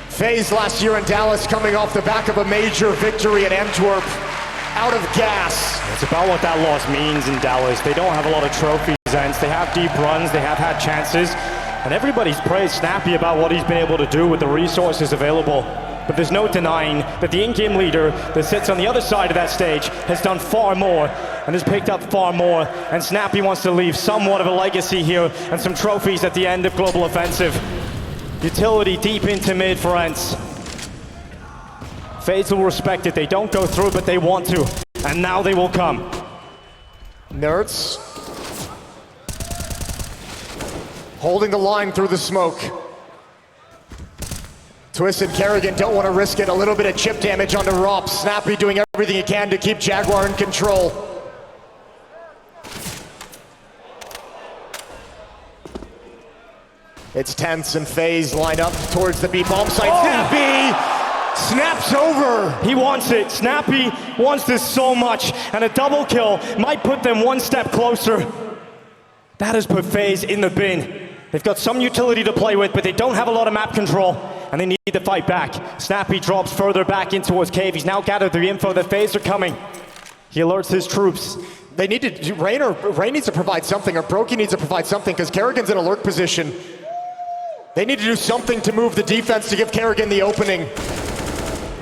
FaZe last year in Dallas coming off the back of a major victory at Antwerp, out of gas. It's about what that loss means in Dallas. They don't have a lot of trophies, ENCE. They have deep runs, they have had chances, and everybody's praised Snappi about what he's been able to do with the resources available. But there's no denying that the in-game leader that sits on the other side of that stage has done far more and has picked up far more. And Snappi wants to leave somewhat of a legacy here and some trophies at the end of Global Offensive. Utility deep into mid for ENCE. FaZe will respect it. They don't go through, but they want to. And now they will come. NertZ holding the line through the smoke. Twist and karrigan don't want to risk it. A little bit of chip damage onto ropz. Snappi doing everything he can to keep Jaguar in control. It's tense and FaZe line up towards the B bomb site. Snappi Snaps over. He wants it. Snappi wants this so much, and a double kill might put them one step closer. That has put FaZe in the bin. They've got some utility to play with, but they don't have a lot of map control, and they need to fight back. Snappi drops further back into his cave. He's now gathered the info that FaZe are coming. He alerts his troops. They need to, Rain needs to provide something, or broky needs to provide something, because karrigan's in alert position. They need to do something to move the defense to give karrigan the opening.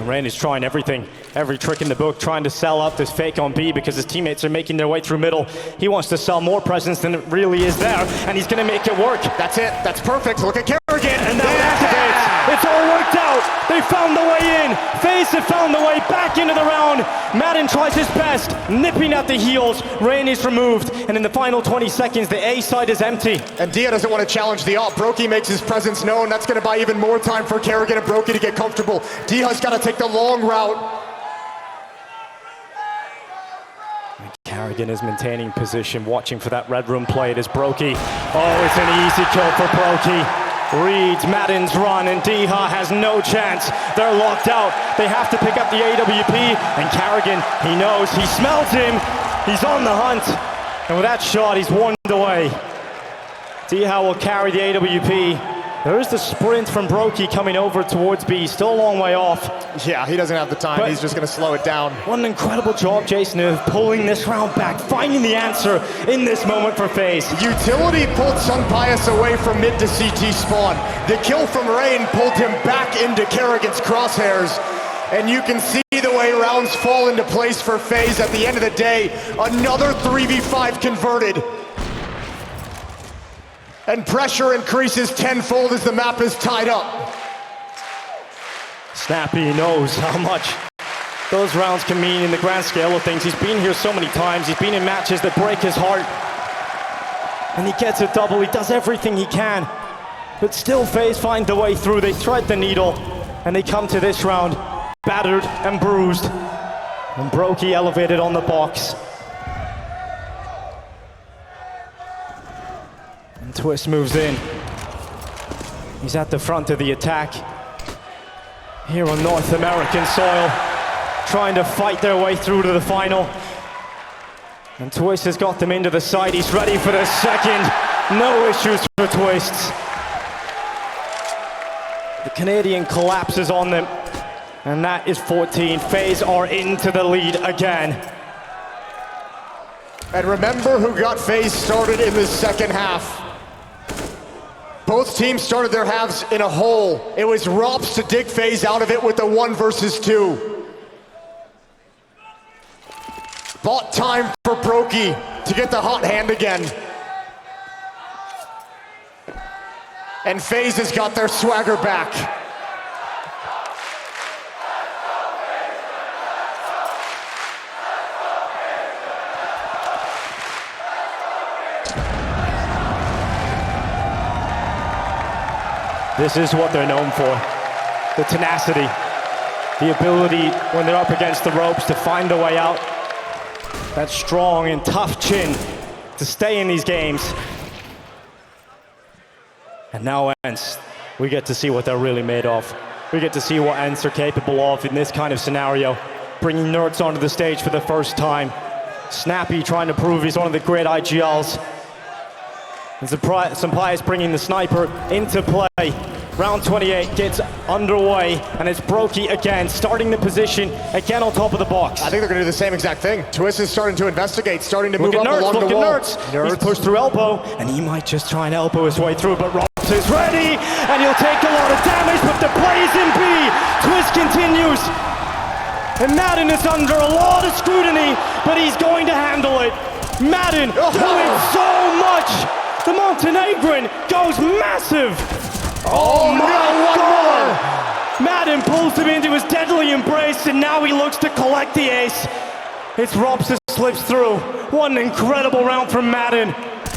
Rain is trying everything, every trick in the book, trying to sell up this fake on B because his teammates are making their way through middle. He wants to sell more presence than it really is there, and he's gonna make it work. That's it, that's perfect. Look at karrigan, and now it activates. It's all worked out. They found the way in. FaZe have found the way back into the round. Maden tries his best, nipping at the heels. Rain is removed, and in the final 20 seconds, the A side is empty. And Dia doesn't want to challenge the AWP. broky makes his presence known. That's going to buy even more time for karrigan and broky to get comfortable. Dia's got to take the long route. karrigan is maintaining position, watching for that red room play. It is broky. Oh, it's an easy kill for broky. Reads Maden's run, and Diha has no chance. They're locked out. They have to pick up the AWP, and karrigan, he knows, he smells him. He's on the hunt, and with that shot, he's warned away. Diha will carry the AWP. There is the sprint from broky coming over towards B, still a long way off. Yeah, he doesn't have the time. He's just going to slow it down. What an incredible job, Jason, of pulling this round back, finding the answer in this moment for FaZe. Utility pulled SunPayus away from mid to CT spawn. The kill from Rain pulled him back into karrigan's crosshairs. And you can see the way rounds fall into place for FaZe at the end of the day. Another 3v5 converted. And pressure increases tenfold as the map is tied up. Snappi knows how much those rounds can mean in the grand scale of things. He's been here so many times. He's been in matches that break his heart. And he gets a double. He does everything he can. But still, FaZe find the way through. They thread the needle. And they come to this round battered and bruised. And broky elevated on the box. Twist moves in. He's at the front of the attack here on North American soil, trying to fight their way through to the final. And Twist has got them into the side. He's ready for the second. No issues for Twists. The Canadian collapses on them, and that is 14. FaZe are into the lead again. And remember who got FaZe started in the second half. Both teams started their halves in a hole. It was ropz to dig FaZe out of it with the 1 versus 2. Bought time for broky to get the hot hand again. And FaZe has got their swagger back. This is what they're known for. The tenacity, the ability when they're up against the ropes to find a way out. That strong and tough chin to stay in these games. And now ENCE, we get to see what they're really made of. We get to see what ENCE are capable of in this kind of scenario. Bringing NertZ onto the stage for the first time. Snappi trying to prove he's one of the great IGLs. And SunPayus bringing the sniper into play. Round 28 gets underway, and it's broky again, starting the position again on top of the box. I think they're going to do the same exact thing. Twist is starting to investigate, starting to move up along the wall. NertZ. He's pushed through elbow, and he might just try and elbow his way through, but ropz is ready, and he'll take a lot of damage, but the play is in B. Twist continues, and Maden is under a lot of scrutiny, but he's going to handle it. Maden doing so much. The Montenegrin goes massive. Oh my God! Maden pulls him into his deadly embrace, and now he looks to collect the ace. It's ropz that slips through. What an incredible round from Maden.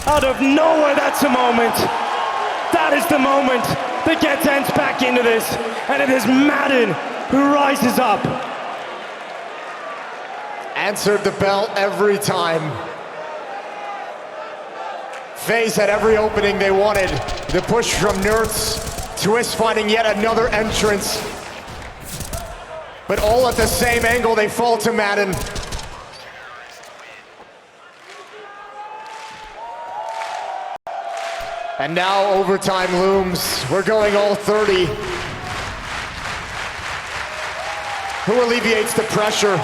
Out of nowhere, that's a moment. That is the moment that gets ENCE back into this, and it is Maden who rises up. Answered the bell every time. FaZe had every opening they wanted. The push from NertZ. Twist finding yet another entrance. but all at the same angle. They fall to Maden. And now overtime looms. We're going all 30. Who alleviates the pressure?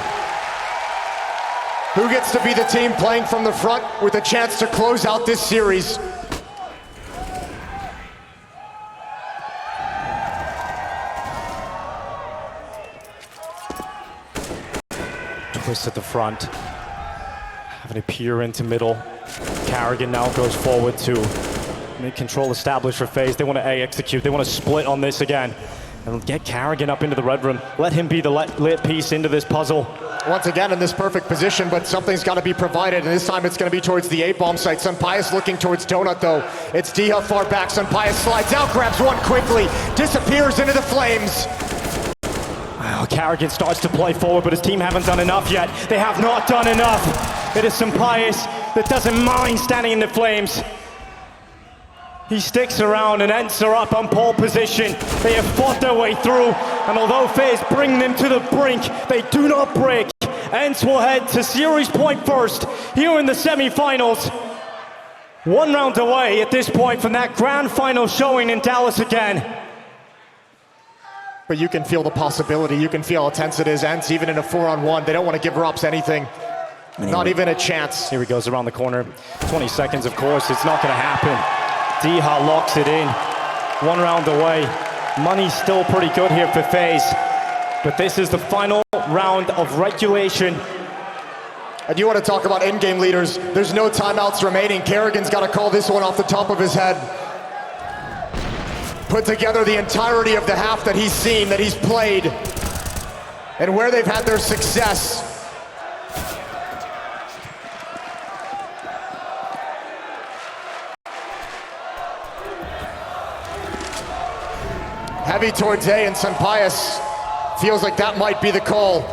Who gets to be the team playing from the front with a chance to close out this series? Twist at the front, having to peer into middle. karrigan now goes forward to make control established for FaZe. They want to execute, they want to split on this again. And get karrigan up into the red room. Let him be the lit piece into this puzzle. Once again in this perfect position, but something's got to be provided, and this time it's going to be towards the A-bomb site. SunPayus looking towards Donut though. It's Diha far back. SunPayus slides out, grabs one quickly, disappears into the flames. Well, karrigan starts to play forward, but his team haven't done enough yet. They have not done enough. It is SunPayus that doesn't mind standing in the flames. He sticks around, and ENCE are up on pole position. They have fought their way through, and although FaZe bring them to the brink, they do not break. ENCE will head to series point first here in the semifinals. 1 round away at this point from that grand final showing in Dallas again. But you can feel the possibility, you can feel how tense it is. ENCE, even in a 4-on-1, they don't want to give ropz anything. Not even a chance. Here he goes around the corner. 20 seconds, of course, it's not going to happen. Diha locks it in. 1 round away. Money's still pretty good here for FaZe. But this is the final round of regulation. And you want to talk about in-game leaders. There's no timeouts remaining. karrigan's got to call this one off the top of his head. Put together the entirety of the half that he's seen, that he's played, and where they've had their success. Heavy towards A, and SunPayus feels like that might be the call.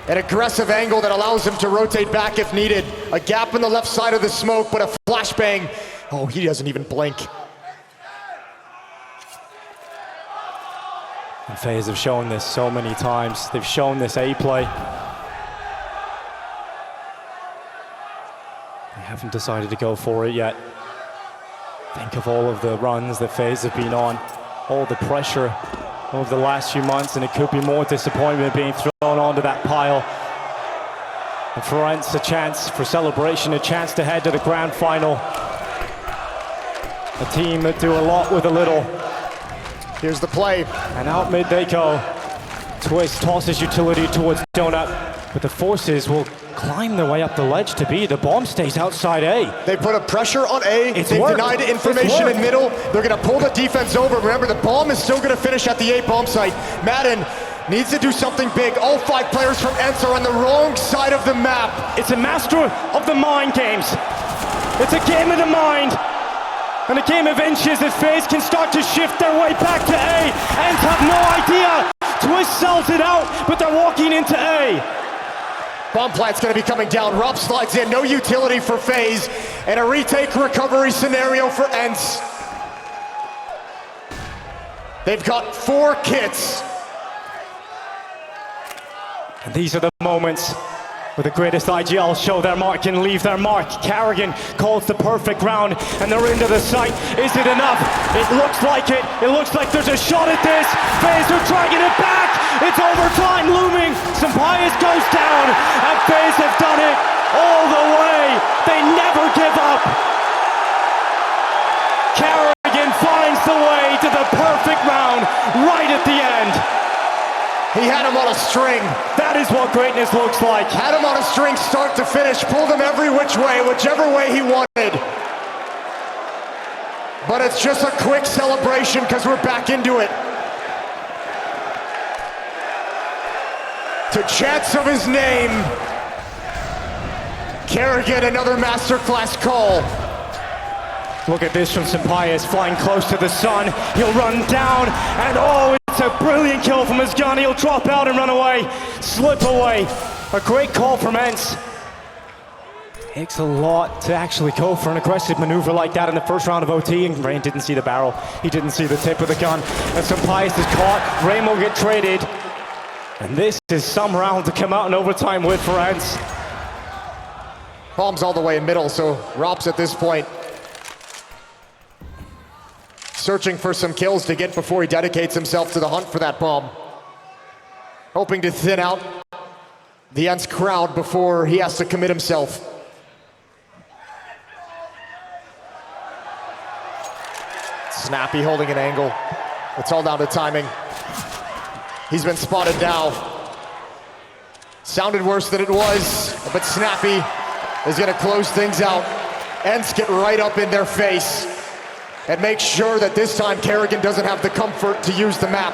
An aggressive angle that allows him to rotate back if needed. A gap in the left side of the smoke, but a flashbang. Oh, he doesn't even blink. And FaZe have shown this so many times. They've shown this A play. They haven't decided to go for it yet. Think of all of the runs that FaZe have been on. All the pressure over the last few months, and it could be more disappointment being thrown onto that pile. And for ENCE, a chance for celebration, a chance to head to the grand final. A team that do a lot with a little. Here's the play. And out mid they go. Twist tosses utility towards Donut, but the forces will climb their way up the ledge to B. The bomb stays outside A. They put a pressure on A. They've denied information in middle. They're going to pull the defense over. Remember, the bomb is still going to finish at the A-bomb site. Maden needs to do something big. All 5 players from ENCE are on the wrong side of the map. It's a master of the mind games. It's a game of the mind. And a game of inches as FaZe can start to shift their way back to A. ENCE have no idea. Twist sells it out, but they're walking into A. Bomb plant's going to be coming down. ropz slides in. No utility for FaZe. And a retake recovery scenario for ENCE. They've got 4 kits. And these are the moments where the greatest IGL show their mark and leave their mark. karrigan calls the perfect round, and they're into the site. Is it enough? It looks like it. It looks like there's a shot at this. FaZe are dragging it back. It's overtime looming. SunPayus goes down, and FaZe have done it all the way. They never give up. karrigan finds the way to the perfect round right at the end. He had him on a string. That is what greatness looks like. Had him on a string start to finish, pulled him every which way, whichever way he wanted. But it's just a quick celebration because we're back into it. To chants of his name, karrigan, another masterclass call. Look at this from SunPayus, flying close to the sun. He'll run down, and oh, it's a brilliant kill from his gun. He'll drop out and run away, slip away. A great call from ENCE. Takes a lot to actually go for an aggressive maneuver like that in the first round of OT, and Rain didn't see the barrel. He didn't see the tip of the gun. And SunPayus is caught. Rain will get traded. And this is some round to come out in overtime with for ENCE. Bomb's all the way in middle, so ropz at this point searching for some kills to get before he dedicates himself to the hunt for that bomb. Hoping to thin out the ENCE crowd before he has to commit himself. Snappi holding an angle. It's all down to timing. He's been spotted now. Sounded worse than it was, but Snappi is gonna close things out. ENCE get right up in their face and make sure that this time karrigan doesn't have the comfort to use the map.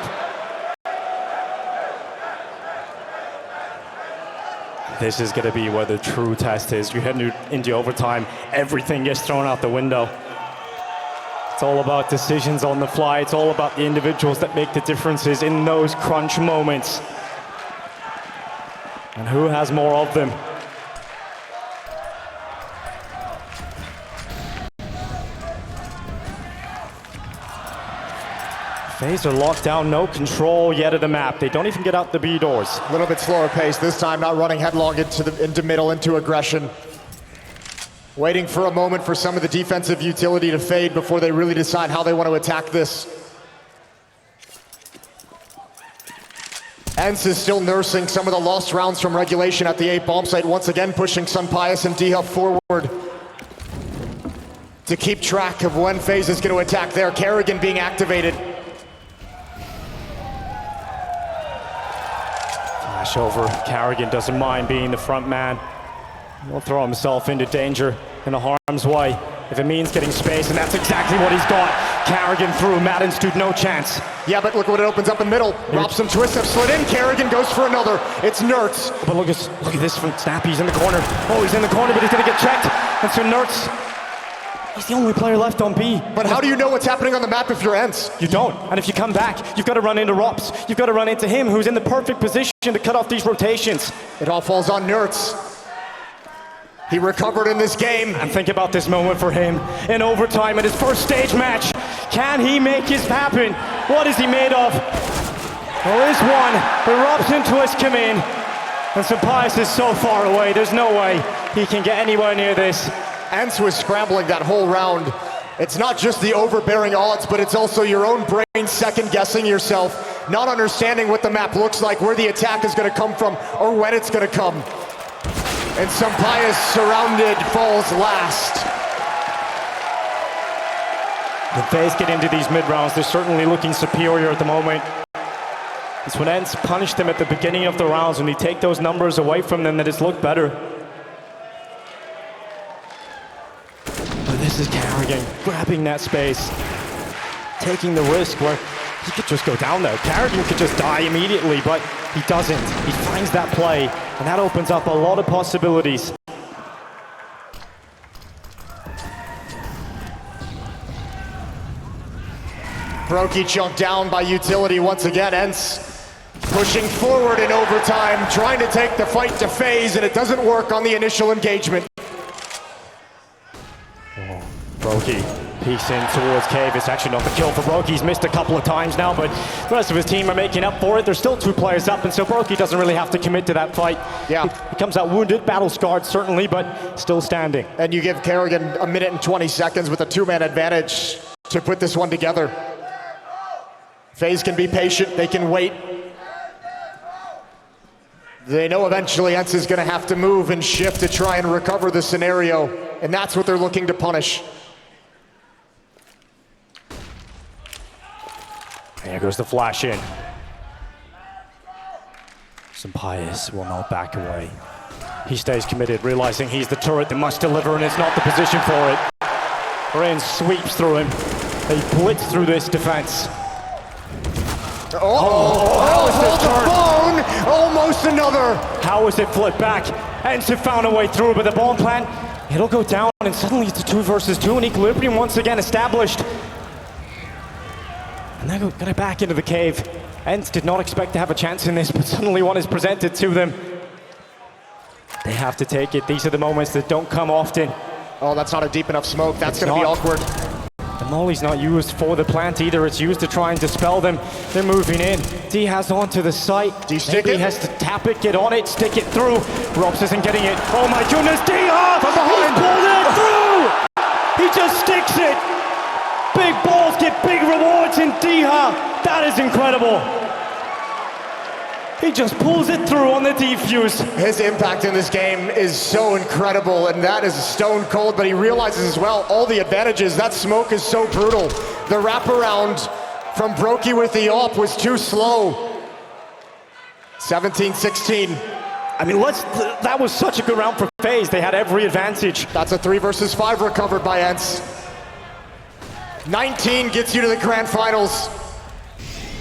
This is gonna be where the true test is. You head into overtime, everything gets thrown out the window. It's all about decisions on the fly. It's all about the individuals that make the differences in those crunch moments. And who has more of them? FaZe are locked down, no control yet of the map. They don't even get out the B doors. A little bit slower pace this time, not running headlong into middle, into aggression. Waiting for a moment for some of the defensive utility to fade before they really decide how they want to attack this. ENCE is still nursing some of the lost rounds from regulation at the A bomb site, once again pushing SunPayus and DHub forward to keep track of when FaZe is going to attack there. karrigan being activated. Flash over. karrigan doesn't mind being the front man. He'll throw himself into danger, in the harm's way, if it means getting space, and that's exactly what he's got. karrigan through, maden stood no chance. Yeah, but look what it opens up in middle. ropz and twist have slid in, karrigan goes for another. It's NertZ. But look at this from Snappi, he's in the corner. Oh, he's in the corner, but he's gonna get checked. And so NertZ, he's the only player left on B. But how do you know what's happening on the map if you're ENCE? You don't. And if you come back, you've got to run into ropz. You've got to run into him, who's in the perfect position to cut off these rotations. It all falls on NertZ. He recovered in this game. And think about this moment for him in overtime in his first stage match. Can he make this happen? What is he made of? Well, there's one. The ropz and twist come in. And SunPayus is so far away. There's no way he can get anywhere near this. ENCE was scrambling that whole round. It's not just the overbearing odds, but it's also your own brain second-guessing yourself, not understanding what the map looks like, where the attack is going to come from, or when it's going to come. And SunPayus, surrounded, falls last. The FaZe get into these mid-rounds. They're certainly looking superior at the moment. It's when ENCE punished them at the beginning of the rounds, when you take those numbers away from them, that it's looked better. But this is karrigan grabbing that space, taking the risk where he could just go down there. karrigan could just die immediately, but he doesn't. He finds that play, and that opens up a lot of possibilities. broky chunked down by utility once again. ENCE pushing forward in overtime, trying to take the fight to FaZe, and it doesn't work on the initial engagement. broky peeks in towards cave. It's actually not the kill for broky. He's missed a couple of times now, but the rest of his team are making up for it. There's still 2 players up, and so broky doesn't really have to commit to that fight. Yeah. He comes out wounded, battle scarred certainly, but still standing. And you give karrigan a minute and 20 seconds with a 2-man advantage to put this one together. FaZe can be patient, they can wait. They know eventually ENCE is gonna have to move and shift to try and recover the scenario, and that's what they're looking to punish. There goes the flash in. SunPayus will not back away. He stays committed, realizing he's the turret that must deliver, and it's not the position for it. Rain sweeps through him. They blitz through this defense. Hold the phone! Almost another! How is it flipped back? ENCE found a way through, but the bomb plant, it'll go down, and suddenly it's a 2 versus 2, and equilibrium once again established. And they're gonna back into the cave. ENCE did not expect to have a chance in this, but suddenly one is presented to them. They have to take it. These are the moments that don't come often. Oh, that's not a deep enough smoke. That's gonna be awkward. The molly's not used for the plant either. It's used to try and dispel them. They're moving in. D has onto the site. D stick Maybe it? he has to tap it, get on it, stick it through. ropz isn't getting it. Oh my goodness, D! From behind. He's pulled it through! He just sticks it! Big balls get big rewards in Diha. That is incredible. He just pulls it through on the defuse. His impact in this game is so incredible, and that is stone cold, but he realizes as well all the advantages. That smoke is so brutal. The wraparound from broky with the AWP was too slow. 17-16. I mean, that was such a good round for FaZe. They had every advantage. That's a 3 versus 5 recovered by ENCE. 19 gets you to the grand finals.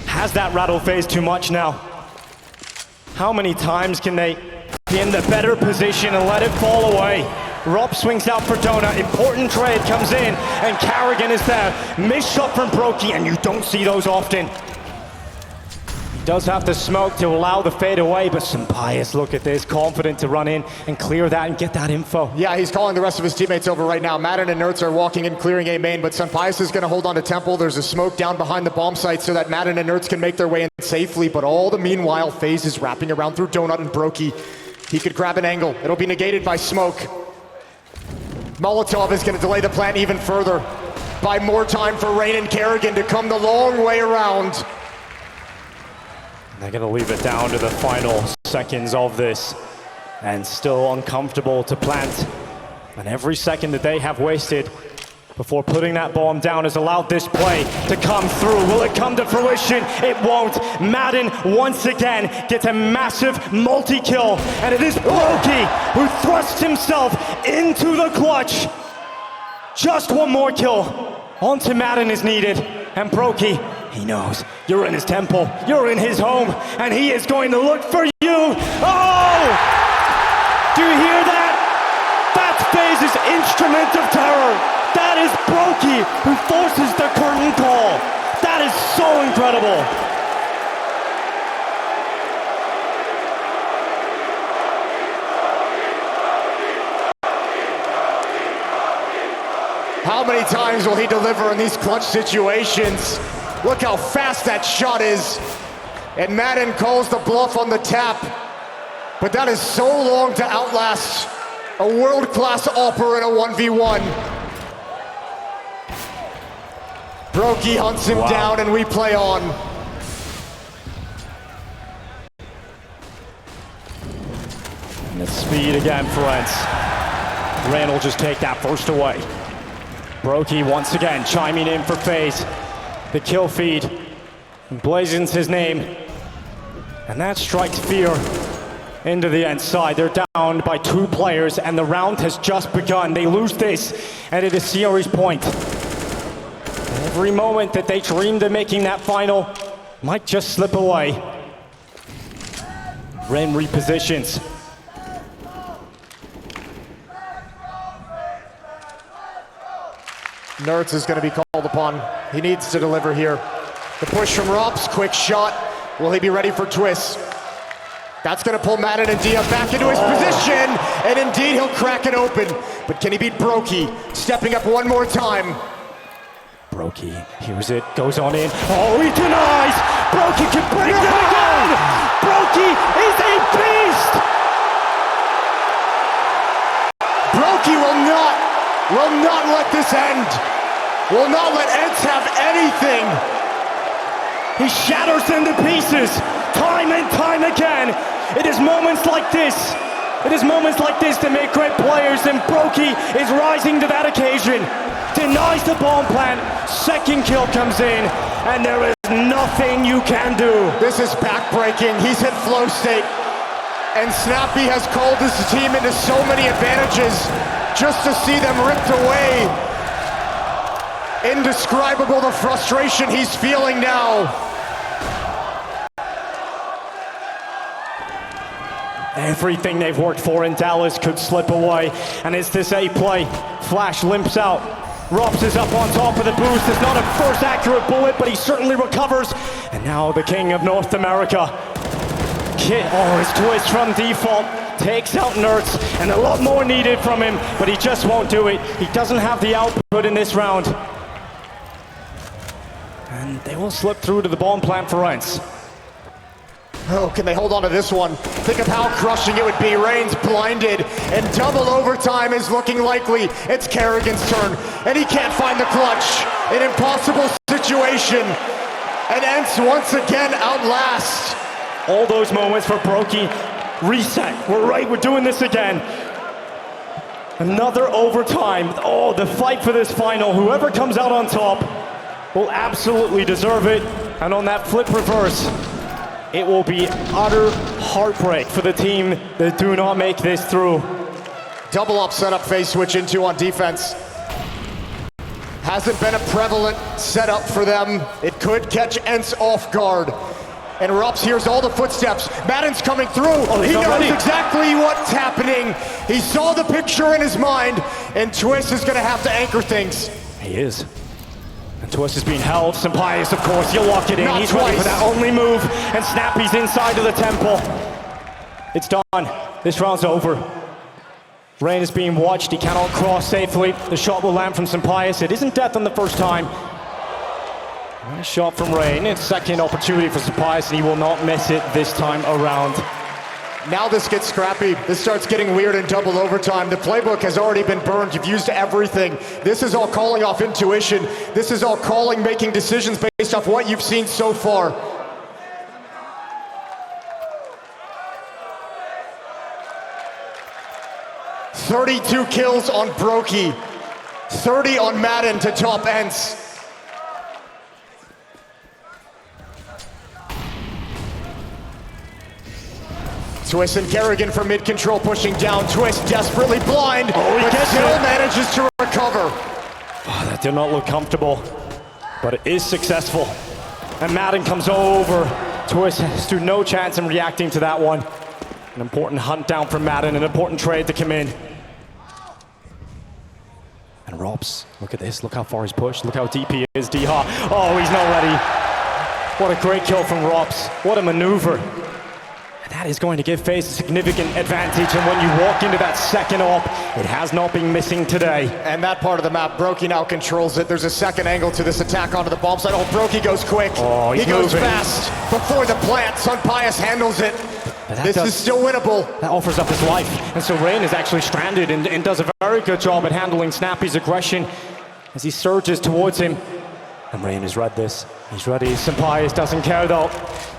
Has that rattled FaZe too much now? How many times can they be in the better position and let it fall away? ropz swings out for Donut. Important trade comes in, and karrigan is there. Missed shot from broky, and you don't see those often. He does have the smoke to allow the fade away, but SunPayus, look at this, confident to run in and clear that and get that info. Yeah, he's calling the rest of his teammates over right now. maden and NertZ are walking in, clearing A main, but SunPayus is going to hold on to Temple. There's a smoke down behind the bomb site so that maden and NertZ can make their way in safely, but all the meanwhile, FaZe is wrapping around through Donut and broky. He could grab an angle. It'll be negated by smoke. Molotov is going to delay the plant even further. Buy more time for Rain and karrigan to come the long way around. They're going to leave it down to the final seconds of this, and still uncomfortable to plant. And every second that they have wasted before putting that bomb down has allowed this play to come through. Will it come to fruition? It won't. maden once again gets a massive multi-kill, and it is broky who thrusts himself into the clutch. Just one more kill onto maden is needed, and broky, he knows you're in his temple, you're in his home, and he is going to look for you. Oh! Do you hear that? That's FaZe's instrument of terror. That is broky who forces the curtain call. That is so incredible. How many times will he deliver in these clutch situations? Look how fast that shot is. And maden calls the bluff on the tap. But that is so long to outlast a world-class AWPer in a 1v1. broky hunts him down and we play on. And it's speed again for ENCE. Rain will just take that first away. broky once again chiming in for FaZe. The kill feed emblazons his name, and that strikes fear into the ENCE side. They're down by 2 players, and the round has just begun. They lose this, and it is series point. Every moment that they dreamed of making that final might just slip away. Rain repositions. NertZ is going to be called upon. He needs to deliver here. The push from ropz, quick shot. Will he be ready for twists? That's going to pull maden and Dia back into his position, and indeed he'll crack it open. But can he beat broky? Stepping up one more time. broky hears it, goes on in. Oh, he denies! broky can break it again! broky is a beast! broky will not let this end. Will not let ENCE have anything. He shatters them to pieces, time and time again. It is moments like this. It is moments like this that make great players, and broky is rising to that occasion. Denies the bomb plant, second kill comes in, and there is nothing you can do. This is backbreaking. He's hit flow state. And Snappi has called his team into so many advantages just to see them ripped away. Indescribable the frustration he's feeling now. Everything they've worked for in Dallas could slip away, and it's this A play. Flash limps out. ropz is up on top of the boost. It's not a first accurate bullet, but he certainly recovers. And now the king of North America. His twist from default takes out NertZ, and a lot more needed from him, but he just won't do it. He doesn't have the output in this round. And they will slip through to the bomb plant for ENCE. Oh, can they hold on to this one? Think of how crushing it would be. Reigns blinded, and double overtime is looking likely. It's karrigan's turn, and he can't find the clutch. An impossible situation, and ENCE once again outlast. All those moments for broky. Reset. We're doing this again. Another overtime. Oh, the fight for this final. Whoever comes out on top will absolutely deserve it. And on that flip reverse, it will be utter heartbreak for the team that do not make this through. Double up setup FaZe switch into on defense. Hasn't been a prevalent setup for them. It could catch ENCE off guard. And ropz hears all the footsteps. Maden's coming through. Oh, he knows exactly what's happening. He saw the picture in his mind, and Twist is gonna have to anchor things. He is. And Twist is being held. SunPayus, of course, he'll lock it in. Not He's twice. ready for that only move. And Snappi's inside of the temple. It's done. This round's over. Rain is being watched. He cannot cross safely. The shot will land from SunPayus. It isn't death on the first time. Nice shot from Rain. It's second opportunity for SunPayus, and he will not miss it this time around. Now this gets scrappy. This starts getting weird in double overtime. The playbook has already been burned. You've used everything. This is all calling off intuition. This is all calling, making decisions based off what you've seen so far. "32 kills on broky, 30 on maden to top ENCE. Twist and karrigan from mid-control pushing down. Twist desperately blind, but still manages to recover. Oh, that did not look comfortable, but it is successful. And maden comes over. Twist stood no chance in reacting to that one. An important hunt down from maden, an important trade to come in. And ropz, look at this, look how far he's pushed, look how deep he is, D-Ha. Oh, he's not ready. What a great kill from ropz, what a maneuver. That is going to give FaZe a significant advantage, and when you walk into that second op, it has not been missing today. And that part of the map, broky now controls it. There's a second angle to this attack onto the bomb site. Oh, broky goes quick. Oh, he goes fast. Before the plant, SunPayus handles it. This is still winnable. That offers up his life, and so Rain is actually stranded and does a very good job at handling Snappi's aggression as he surges towards him. And Rain has read this. He's ready. SunPayus doesn't care though.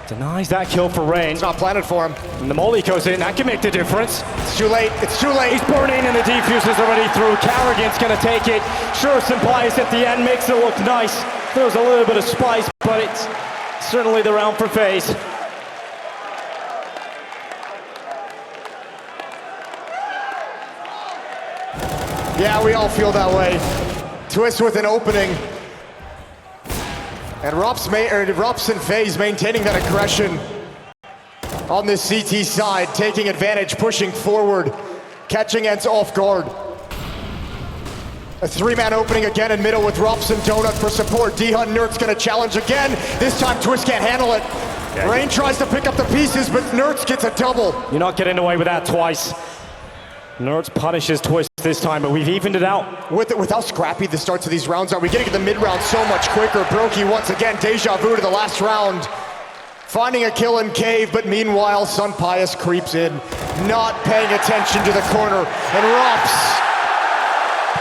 Denies that kill for Rain. It's not planted for him. And the molly goes in. That can make the difference. It's too late. It's too late. He's burning and the defuse is already through. karrigan's gonna take it. Sure, SunPayus at the end makes it look nice. There's a little bit of spice, but it's certainly the round for FaZe. Yeah, we all feel that way. Twist with an opening. And ropz and FaZe maintaining that aggression on this CT side, taking advantage, pushing forward, catching ENCE off guard. A three-man opening again in middle with ropz and Donut for support. D-Ha and NertZ gonna challenge again. This time Twist can't handle it. Yeah, Rain tries to pick up the pieces, but NertZ gets a double. You're not getting away with that twice. NertZ punishes Twist this time, but we've evened it out. With how scrappy the starts of these rounds are, we get to the mid-round so much quicker. broky once again, deja vu to the last round. Finding a kill in cave, but meanwhile, SunPayus creeps in, not paying attention to the corner. And ropz,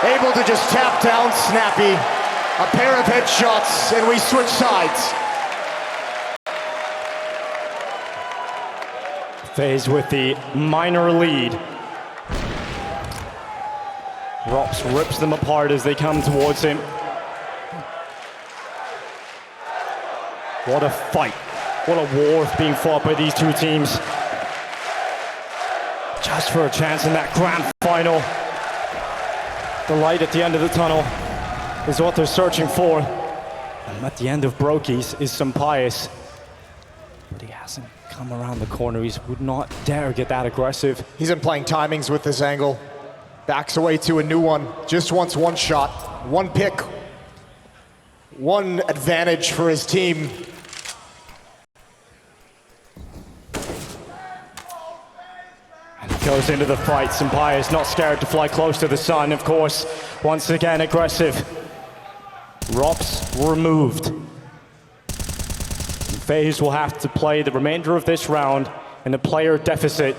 able to just tap down Snappi. A pair of headshots, and we switch sides. FaZe with the minor lead. ropz rips them apart as they come towards him. What a fight. What a war being fought by these two teams. Just for a chance in that grand final. The light at the end of the tunnel is what they're searching for. And at the end of broky's is SunPayus. But he hasn't come around the corner. He would not dare get that aggressive. He's been playing timings with this angle. Backs away to a new one. Just wants one shot, one pick, one advantage for his team. And he goes into the fight. SunPayus not scared to fly close to the sun, of course. Once again, aggressive. ropz removed. FaZe will have to play the remainder of this round in a player deficit.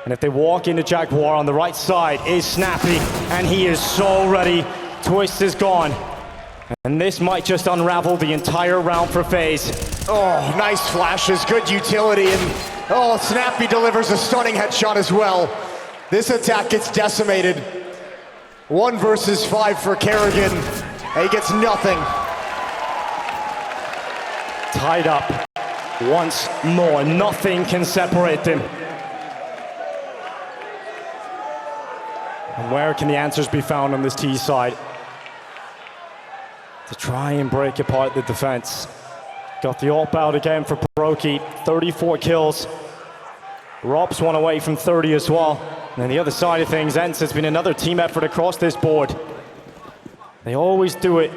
And if they walk into Jaguar, on the right side is Snappi, and he is so ready. Twist is gone. And this might just unravel the entire round for FaZe. Oh, nice flashes, good utility, and oh, Snappi delivers a stunning headshot as well. This attack gets decimated. 1 versus 5 for karrigan. He gets nothing. Tied up once more. Nothing can separate them. And where can the answers be found on this T side? To try and break apart the defense. Got the AWP out again for broky. 34 kills. ropz one away from 30 as well. And then the other side of things, ENCE has been another team effort across this board. They always do it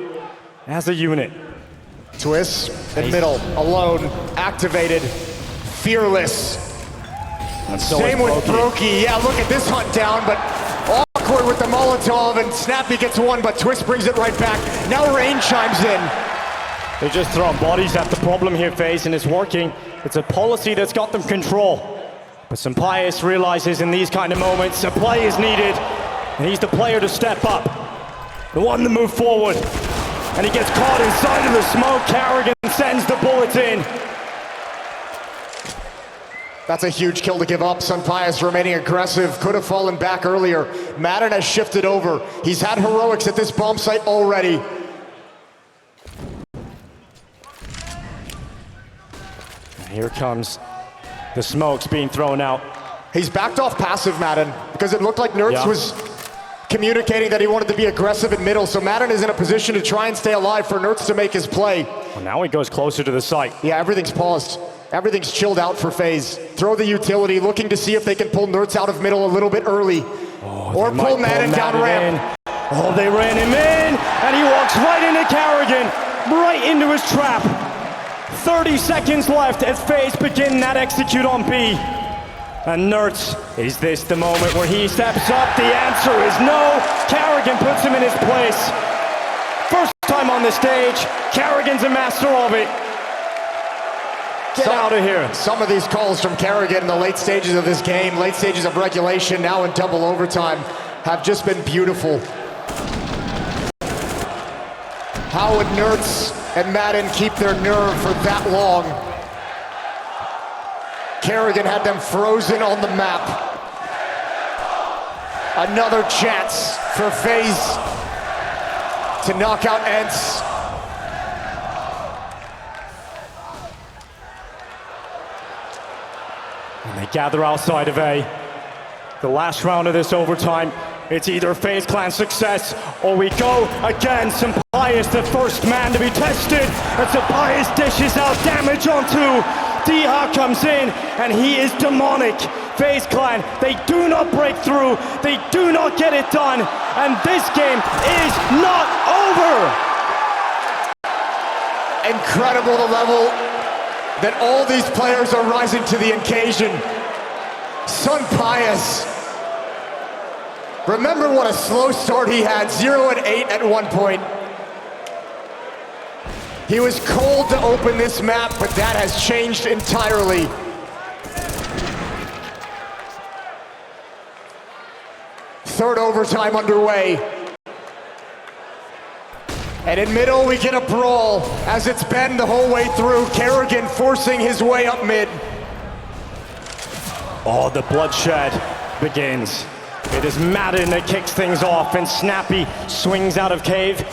as a unit. Twist in middle, alone, activated, fearless. And so same with broky. Yeah, look at this hunt down, but awkward with the Molotov, and Snappi gets one, but Twist brings it right back. Now Rain chimes in. They're just throwing bodies at the problem here, FaZe, and it's working. It's a policy that's got them control. But SunPayus realizes in these kind of moments, a play is needed, and he's the player to step up, the one to move forward. And he gets caught inside of the smoke. karrigan sends the bullets in. That's a huge kill to give up. SunPayus remaining aggressive, could have fallen back earlier. Maden has shifted over. He's had heroics at this bomb site already. Here comes the smokes being thrown out. He's backed off passive, Maden, because it looked like NertZ was communicating that he wanted to be aggressive in middle, so Maden is in a position to try and stay alive for NertZ to make his play. Well, now he goes closer to the site. Yeah, everything's paused. Everything's chilled out for FaZe. Throw the utility, looking to see if they can pull NertZ out of middle a little bit early. Or pull Maden down ramp. Oh, they ran him in, and he walks right into karrigan, right into his trap. 30 seconds left as FaZe begin that execute on B. And NertZ, is this the moment where he steps up? The answer is no. karrigan puts him in his place. First time on the stage, karrigan's a master of it. Get out of here. Some of these calls from karrigan in the late stages of this game, late stages of regulation, now in double overtime, have just been beautiful. How would NertZ and Maden keep their nerve for that long? karrigan had them frozen on the map. Another chance for FaZe to knock out ENCE. And they gather outside of A. The last round of this overtime, it's either FaZe Clan success or we go again. SunPayus, the first man to be tested. And SunPayus dishes out damage on 2. D-Ha comes in and he is demonic. FaZe Clan, they do not break through. They do not get it done. And this game is not over. Incredible the level that all these players are rising to the occasion. SunPayus. Remember what a slow start he had, 0 and 8 at one point. He was cold to open this map, but that has changed entirely. Third overtime underway. And in middle, we get a brawl, as it's been the whole way through. karrigan forcing his way up mid. Oh, the bloodshed begins. It is Maden that kicks things off, and Snappi swings out of cave.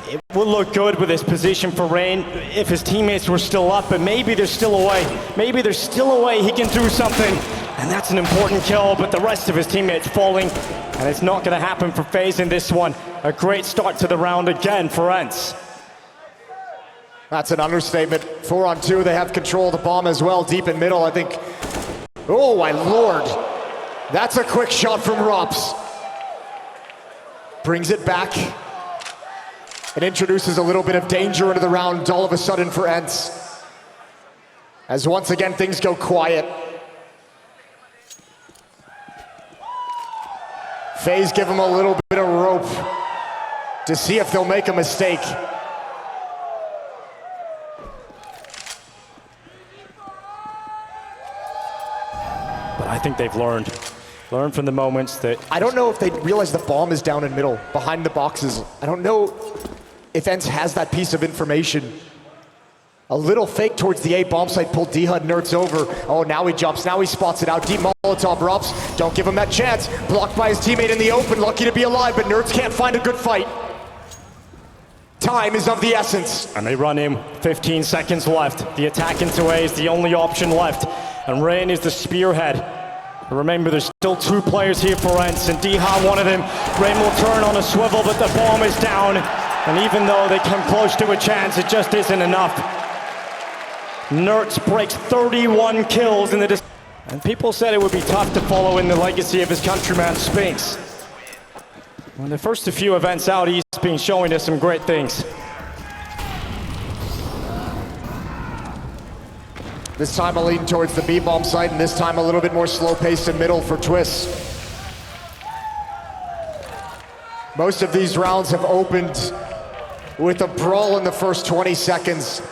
It would look good with his position for Rain if his teammates were still up, but maybe there's still a way. Maybe there's still a way he can do something, and that's an important kill, but the rest of his teammates falling, and it's not going to happen for FaZe in this one. A great start to the round again for ENCE. That's an understatement. 4 on 2, they have control of the bomb as well, deep in middle, I think. Oh, my lord. That's a quick shot from ropz. Brings it back. It introduces a little bit of danger into the round all of a sudden for ENCE. As once again, things go quiet. FaZe give him a little bit of rope to see if they'll make a mistake. But I think they've learned from the moments that... I don't know if they realize the bomb is down in middle, behind the boxes. I don't know if ENCE has that piece of information. A little fake towards the A bomb site, pulled D-HUD NertZ over. Oh, now he jumps, now he spots it out. Deep Molotov ropz, don't give him that chance. Blocked by his teammate in the open, lucky to be alive, but NertZ can't find a good fight. Time is of the essence. And they run in, 15 seconds left. The attack into A is the only option left. And Rain is the spearhead. Remember, there's still 2 players here for ENCE, and D-HUD one of them. Rain will turn on a swivel, but the bomb is down. And even though they come close to a chance, it just isn't enough. NertZ breaks 31 kills in the... And people said it would be tough to follow in the legacy of his countryman, Spinks. When the first few events out, he's been showing us some great things. This time a lean towards the B-bomb site, and this time a little bit more slow-paced in middle for Twist. Most of these rounds have opened with a brawl in the first 20 seconds.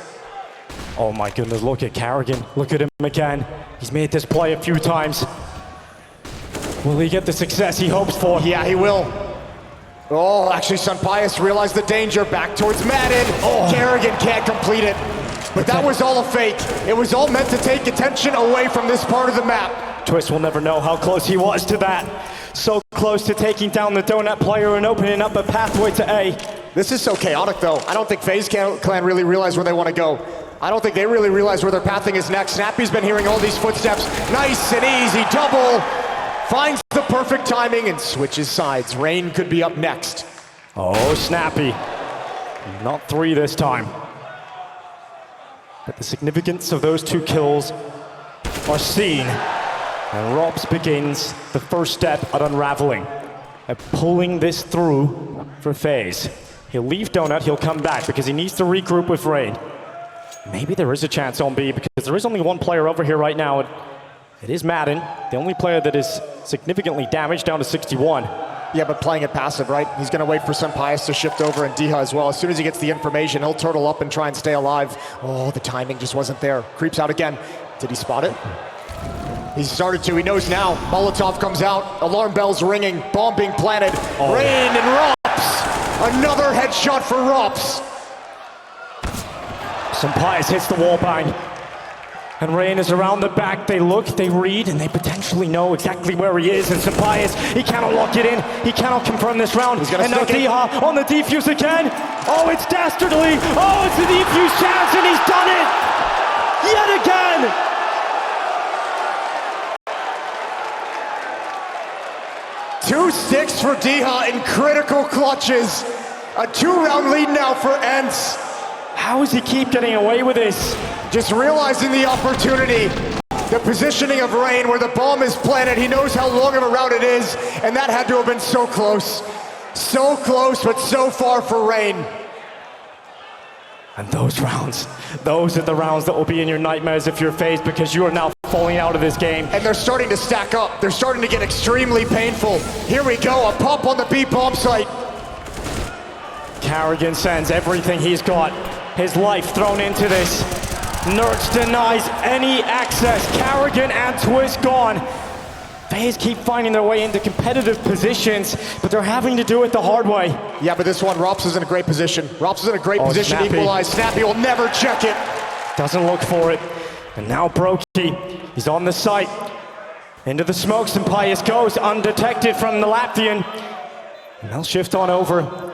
Oh my goodness, look at karrigan. Look at him again. He's made this play a few times. Will he get the success he hopes for? Yeah, he will. Oh, actually, SunPayus realized the danger. Back towards maden. Oh, karrigan can't complete it. But that was all a fake. It was all meant to take attention away from this part of the map. Twist will never know how close he was to that. So close to taking down the donut player and opening up a pathway to A. This is so chaotic, though. I don't think FaZe clan really realize where they want to go. I don't think they really realize where their pathing is next. Snappi's been hearing all these footsteps. Nice and easy double. Finds the perfect timing and switches sides. Rain could be up next. Oh, Snappi. Not 3 this time. But the significance of those 2 kills are seen. And ropz begins the first step at unraveling. At pulling this through for FaZe. He'll leave donut, he'll come back because he needs to regroup with Rain. Maybe there is a chance on B because there is only 1 player over here right now. It is maden, the only player that is significantly damaged, down to 61. Yeah, but playing it passive, right? He's going to wait for SunPayus to shift over and D-HUD as well. As soon as he gets the information, he'll turtle up and try and stay alive. Oh, the timing just wasn't there. Creeps out again. Did he spot it? He started to. He knows now. Molotov comes out. Alarm bells ringing. Bomb being planted. Oh. Rain and ropz. Another headshot for ropz. SunPayus hits the wallbang. And Rain is around the back. They look, they read, and they potentially know exactly where he is. And SunPayus, he cannot lock it in. He cannot confirm this round. He's gonna and now D-HUD on the defuse again. Oh, it's dastardly. Oh, it's the defuse chance, and he's done it. Yet again. Two sticks for D-HUD in critical clutches. A 2-round lead now for ENCE. How does he keep getting away with this? Just realizing the opportunity, the positioning of Rain where the bomb is planted. He knows how long of a route it is, and that had to have been so close. So close, but so far for Rain. And those rounds, those are the rounds that will be in your nightmares if you're FaZe, because you are now falling out of this game. And they're starting to stack up. They're starting to get extremely painful. Here we go, a pump on the B bomb site. karrigan sends everything he's got, his life thrown into this. NertZ denies any access. karrigan and Twist gone. FaZe keep finding their way into competitive positions, but they're having to do it the hard way. Yeah, but this one, ropz is in a great position. ropz is in a great position to equalize. Snappi will never check it. Doesn't look for it. And now broky, he's on the site. Into the smoke, SunPayus goes undetected from the Latvian. And they'll shift on over.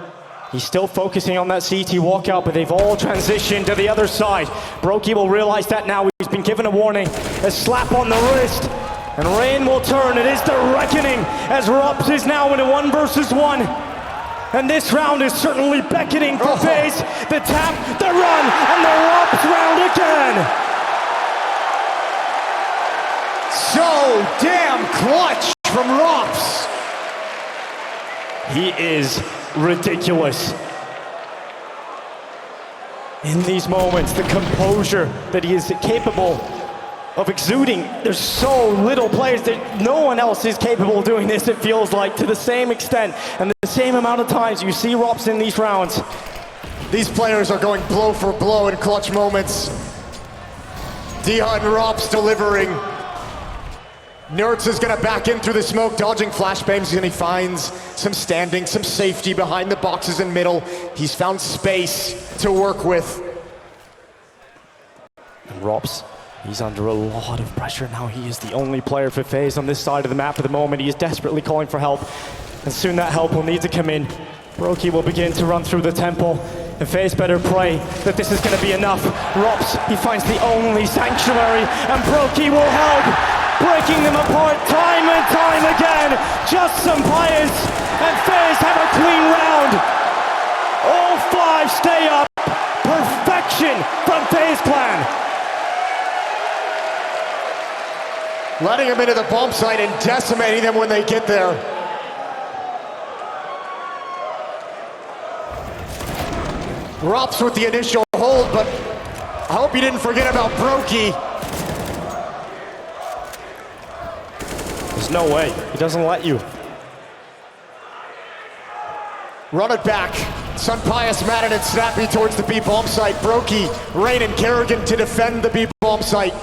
He's still focusing on that CT walkout, but they've all transitioned to the other side. broky will realize that now. He's been given a warning. A slap on the wrist. And Rain will turn. It is the reckoning as ropz is now in a 1 versus 1. And this round is certainly beckoning for FaZe. The tap, the run, and the ropz round again. So damn clutch from ropz. He is ridiculous. In these moments, the composure that he is capable of exuding. There's so little players that no one else is capable of doing this, it feels like, to the same extent and the same amount of times you see ropz in these rounds. These players are going blow for blow in clutch moments. D-HUD and ropz delivering. NertZ is gonna back in through the smoke, dodging flashbangs, and he finds some standing, some safety behind the boxes in middle. He's found space to work with. And ropz, he's under a lot of pressure now. He is the only player for FaZe on this side of the map at the moment. He is desperately calling for help, and soon that help will need to come in. broky will begin to run through the temple, and FaZe better pray that this is going to be enough. ropz, he finds the only sanctuary, and broky will help, breaking them apart time and time again. Just SunPayus, and FaZe have a clean round. All five stay up. Perfection from FaZe Clan. Letting them into the bomb site and decimating them when they get there. ropz with the initial hold, but I hope you didn't forget about broky. There's no way. He doesn't let you. Run it back. SunPayus, maden, and Snappi towards the B bomb site. broky, Rain, and karrigan to defend the B bomb site.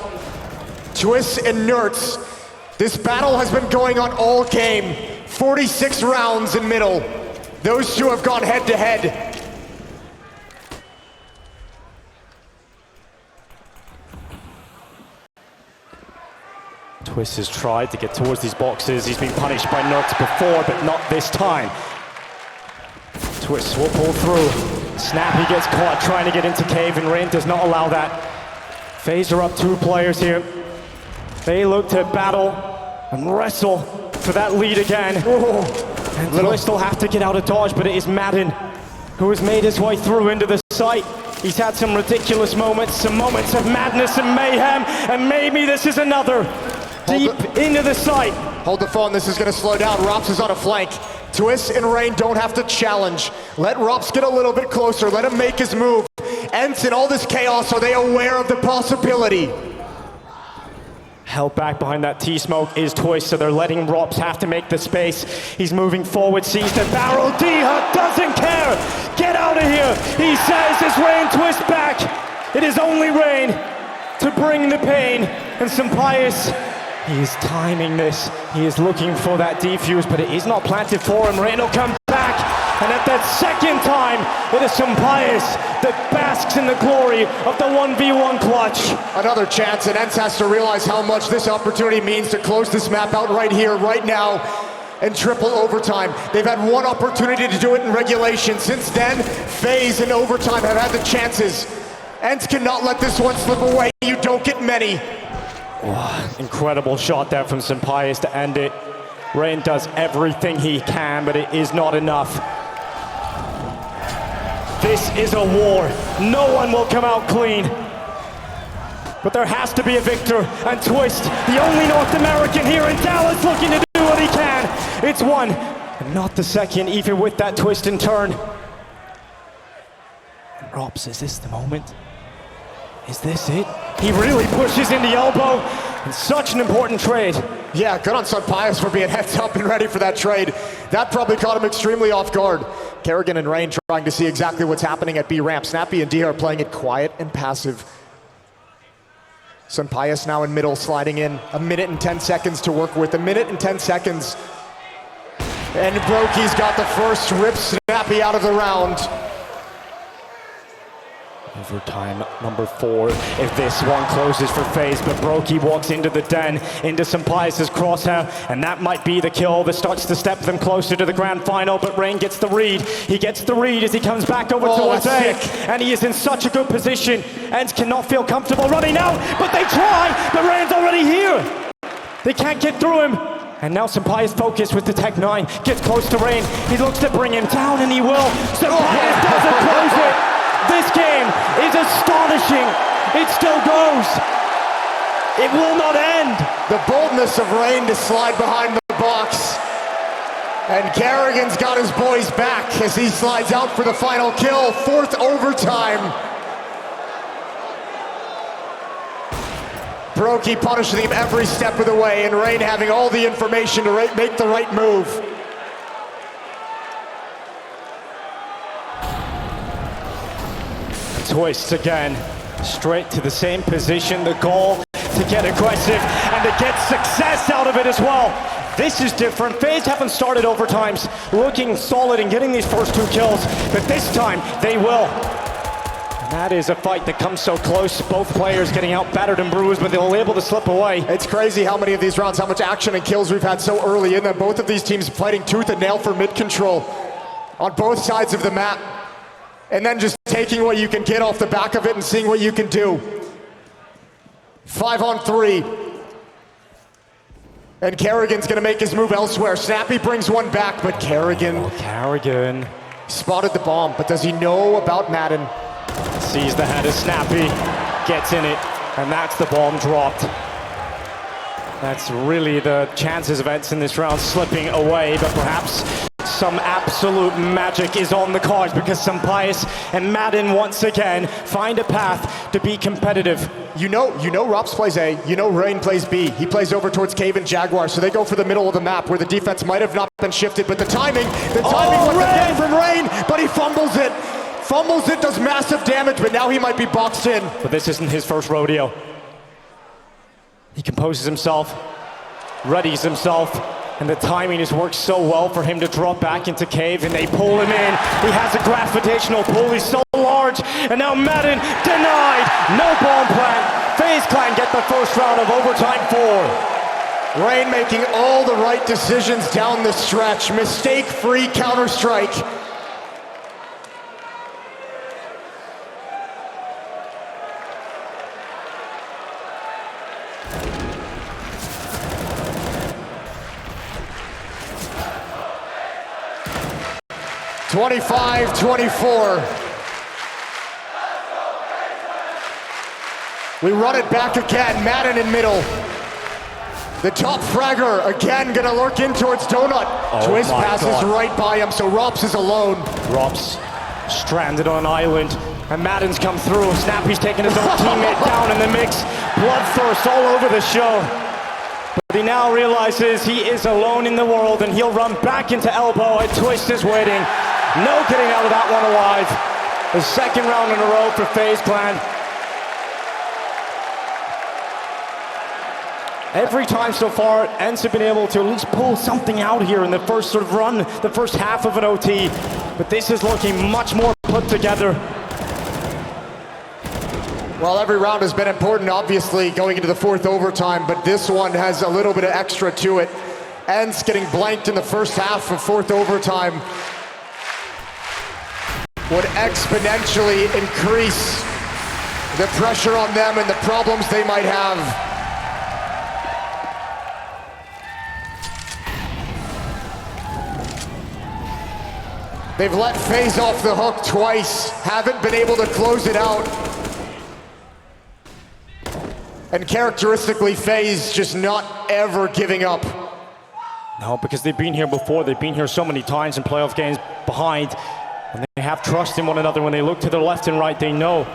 twistzz and NertZ. This battle has been going on all game. 46 rounds in middle. Those two have gone head to head. twistzz has tried to get towards these boxes. He's been punished by NertZ before, but not this time. twistzz will pull through. Snappi gets caught trying to get into cave, and Rain does not allow that. FaZe are up 2 players here. They look to battle and wrestle for that lead again. And twistzz will have to get out of dodge, but it is maden who has made his way through into the site. He's had some ridiculous moments, some moments of madness and mayhem, and maybe this is another. Deep into the site. Hold the phone, this is gonna slow down. ropz is on a flank. twistzz and Rain don't have to challenge. Let ropz get a little bit closer, let him make his move. ENCE in all this chaos, are they aware of the possibility? Held back behind that T-smoke is twistzz, so they're letting ropz have to make the space. He's moving forward, sees the barrel. D-Hut doesn't care. Get out of here, he says, as Rain twistzz back. It is only Rain to bring the pain, and SunPayus, he is timing this. He is looking for that defuse, but it is not planted for him. Rain will come back, and at that second time, it is SunPayus that basks in the glory of the 1v1 clutch. Another chance, and ENCE has to realize how much this opportunity means to close this map out right here, right now, and triple overtime. They've had one opportunity to do it in regulation. Since then, FaZe in overtime have had the chances. ENCE cannot let this one slip away. You don't get many. Oh, incredible shot there from SunPayus to end it. Rain does everything he can, but it is not enough. This is a war. No one will come out clean. But there has to be a victor, and twistzz, the only North American here in Dallas, looking to do what he can. It's one, and not the second, even with that twist and turn. ropz, is this the moment? Is this it? He really pushes in the elbow, and such an important trade. Yeah, good on SunPayus for being heads up and ready for that trade. That probably caught him extremely off guard. karrigan and Rain trying to see exactly what's happening at B ramp. Snappi and D are playing it quiet and passive. SunPayus now in middle, sliding in. 1 minute and 10 seconds to work with. 1 minute and 10 seconds. And broky's got the first rip Snappi out of the round. Overtime number 4, if this one closes for FaZe, but broky walks into the den, into SunPayus' crosshair, and that might be the kill that starts to step them closer to the grand final, but Rain gets the read. He gets the read as he comes back over towards A, and he is in such a good position. ENCE cannot feel comfortable running out, but they try, but Rain's already here. They can't get through him. And now SunPayus focused with the Tech 9, gets close to Rain. He looks to bring him down, and he will. SunPayus doesn't close it. This game is astonishing. It still goes. It will not end. The boldness of Rain to slide behind the box. And karrigan's got his boys back as he slides out for the final kill. 4th overtime. broky punishing him every step of the way, and Rain having all the information to make the right move. twistzz again, straight to the same position. The goal to get aggressive and to get success out of it as well. This is different. FaZe haven't started overtimes looking solid and getting these first 2 kills, but this time they will. And that is a fight that comes so close. Both players getting out battered and bruised, but they're able to slip away. It's crazy how many of these rounds, how much action and kills we've had so early in them. Both of these teams fighting tooth and nail for mid control on both sides of the map. And then just taking what you can get off the back of it and seeing what you can do. 5 on 3. And karrigan's gonna make his move elsewhere. Snappi brings one back, but karrigan. karrigan spotted the bomb, but does he know about maden? Sees the head of Snappi, gets in it, and that's the bomb dropped. That's really the chances of ENCE in this round slipping away, but perhaps some absolute magic is on the cards because SunPayus and maden once again find a path to be competitive. You know ropz plays A, you know Rain plays B. He plays over towards Cave and Jaguar, so they go for the middle of the map where the defense might have not been shifted, but the timing was again from Rain, but he fumbles it. Does massive damage, but now he might be boxed in. But this isn't his first rodeo. He composes himself, readies himself, and the timing has worked so well for him to drop back into Cave, and they pull him in. He has a gravitational pull, he's so large, and now maden denied. No bomb plant. FaZe Clan get the first round of overtime 4. Rain making all the right decisions down the stretch. Mistake-free Counter-Strike. (25-24). We run it back again. maden in middle. The top fragger again gonna lurk in towards Donut. Twist passes right by him, so ropz is alone. ropz stranded on an island, and maden's come through. Snappi's taking his own teammate down in the mix. Bloodthirst all over the show. But he now realizes he is alone in the world, and he'll run back into elbow, and Twist is waiting. No getting out of that one alive. The second round in a row for FaZe Clan. Every time so far, ENCE have been able to at least pull something out here in the first sort of run, the first half of an OT. But this is looking much more put together. Well, every round has been important, obviously, going into the 4th overtime, but this one has a little bit of extra to it. ENCE getting blanked in the first half of 4th overtime would exponentially increase the pressure on them and the problems they might have. They've let FaZe off the hook twice, haven't been able to close it out. And characteristically, FaZe just not ever giving up. No, because they've been here before. They've been here so many times in playoff games behind. And they have trust in one another. When they look to their left and right, they know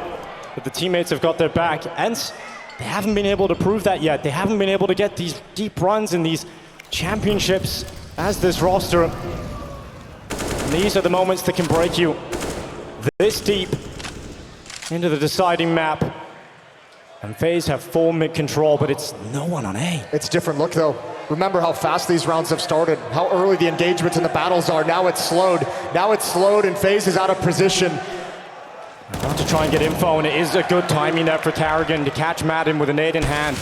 that the teammates have got their back. ENCE, they haven't been able to prove that yet. They haven't been able to get these deep runs in these championships as this roster. And these are the moments that can break you this deep into the deciding map. And FaZe have full mid control, but it's no one on A. It's a different look, though. Remember how fast these rounds have started, how early the engagements and the battles are. Now it's slowed. And FaZe is out of position. About to try and get info, and it is a good timing there for karrigan to catch maden with a nade in hand.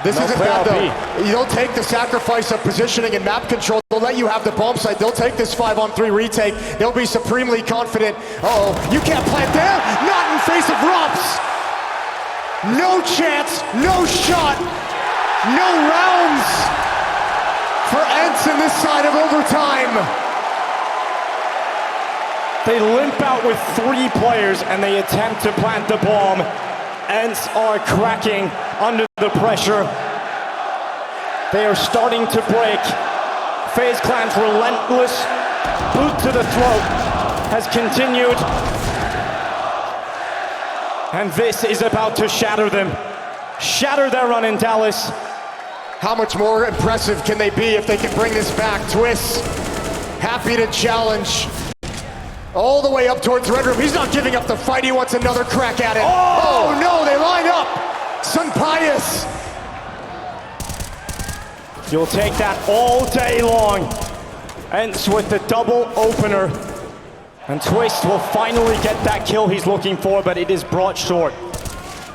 This isn't bad, though. They'll take the sacrifice of positioning and map control. They'll let you have the bomb site. They'll take this 5-on-3 retake. They'll be supremely confident. Uh-oh, you can't plant there. Not in face of ropz. No chance, no shot, no rounds for ENCE in this side of overtime. They limp out with 3 players and they attempt to plant the bomb. ENCE are cracking under the pressure. They are starting to break. FaZe Clan's relentless boot to the throat has continued. And this is about to shatter them. Shatter their run in Dallas. How much more impressive can they be if they can bring this back? Twist, happy to challenge. All the way up towards Red Room. He's not giving up the fight. He wants another crack at it. Oh no, they line up. SunPayus. You'll take that all day long. ENCE with the double opener. And Twist will finally get that kill he's looking for, but it is brought short.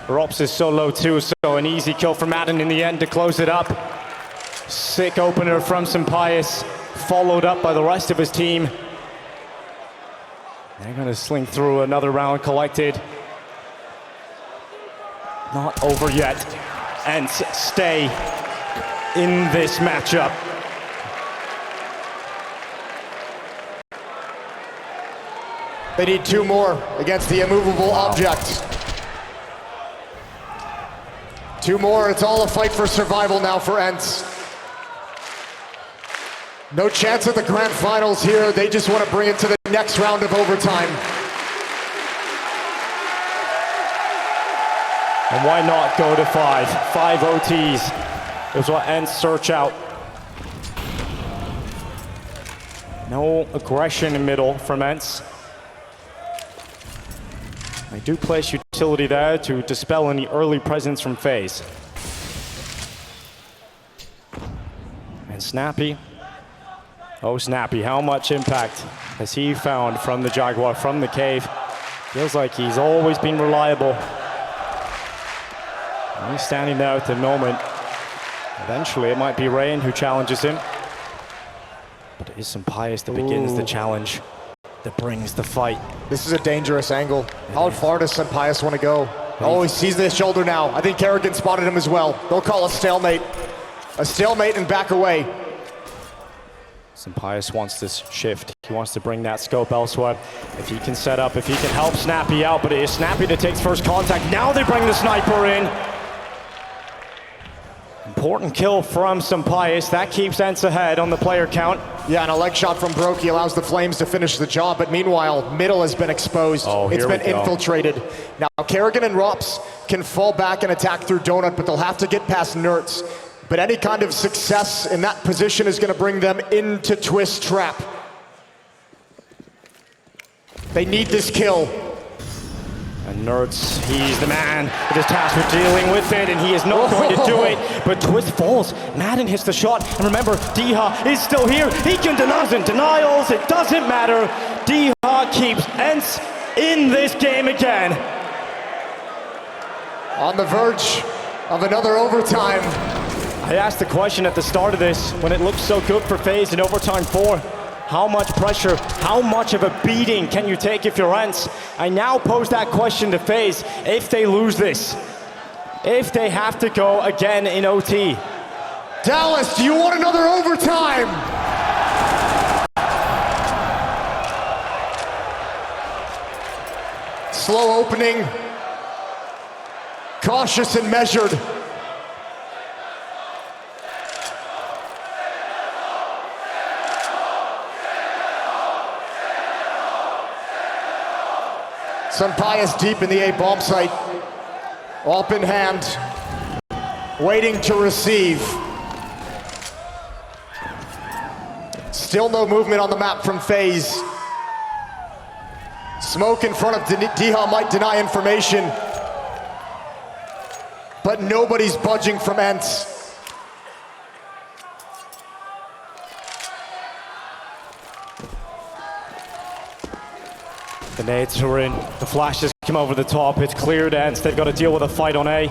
ropz is so low too, so an easy kill for maden in the end to close it up. Sick opener from SunPayus, followed up by the rest of his team. They're gonna sling through another round collected. Not over yet. ENCE stay in this matchup. They need 2 more against the immovable object. 2 more, it's all a fight for survival now for ENCE. No chance at the grand finals here. They just want to bring it to the next round of overtime. And why not go to 5? 5 OTs is what ENCE search out. No aggression in middle from ENCE. They do place utility there to dispel any early presence from FaZe. And Snappi. Oh, Snappi, how much impact has he found from the Jaguar, from the cave? Feels like he's always been reliable. And he's standing there at the moment. Eventually, it might be Rain who challenges him. But it is SunPayus that begins the challenge, that brings the fight. This is a dangerous angle. How far does SunPayus want to go? Oh, he sees the shoulder now. I think karrigan spotted him as well. They'll call a stalemate. A stalemate and back away. SunPayus wants this shift. He wants to bring that scope elsewhere. If he can set up, if he can help Snappi out, but it is Snappi that takes first contact. Now they bring the sniper in. Important kill from SunPayus. That keeps ENCE ahead on the player count. Yeah, and a leg shot from broky allows the Flames to finish the job, but meanwhile, middle has been exposed. It's been infiltrated. Now, karrigan and ropz can fall back and attack through donut, but they'll have to get past NertZ. But any kind of success in that position is going to bring them into Twist trap. They need this kill. And NertZ, he's the man that is tasked with dealing with it, and he is not going to do it. But Twist falls. maden hits the shot. And remember, Diha is still here. He can denials. It doesn't matter. Diha keeps ENCE in this game again. On the verge of another overtime. I asked the question at the start of this, when it looked so good for FaZe in overtime 4. How much pressure, how much of a beating can you take if you're ENCE? I now pose that question to FaZe if they lose this. If they have to go again in OT. Dallas, do you want another overtime? Slow opening. Cautious and measured. SunPayus deep in the A bomb site. AWP in hand. Waiting to receive. Still no movement on the map from FaZe. Smoke in front of Diha might deny information. But nobody's budging from ENCE. The nades are in, the flashes come over the top, it's cleared ENCE. They've got to deal with a fight on A,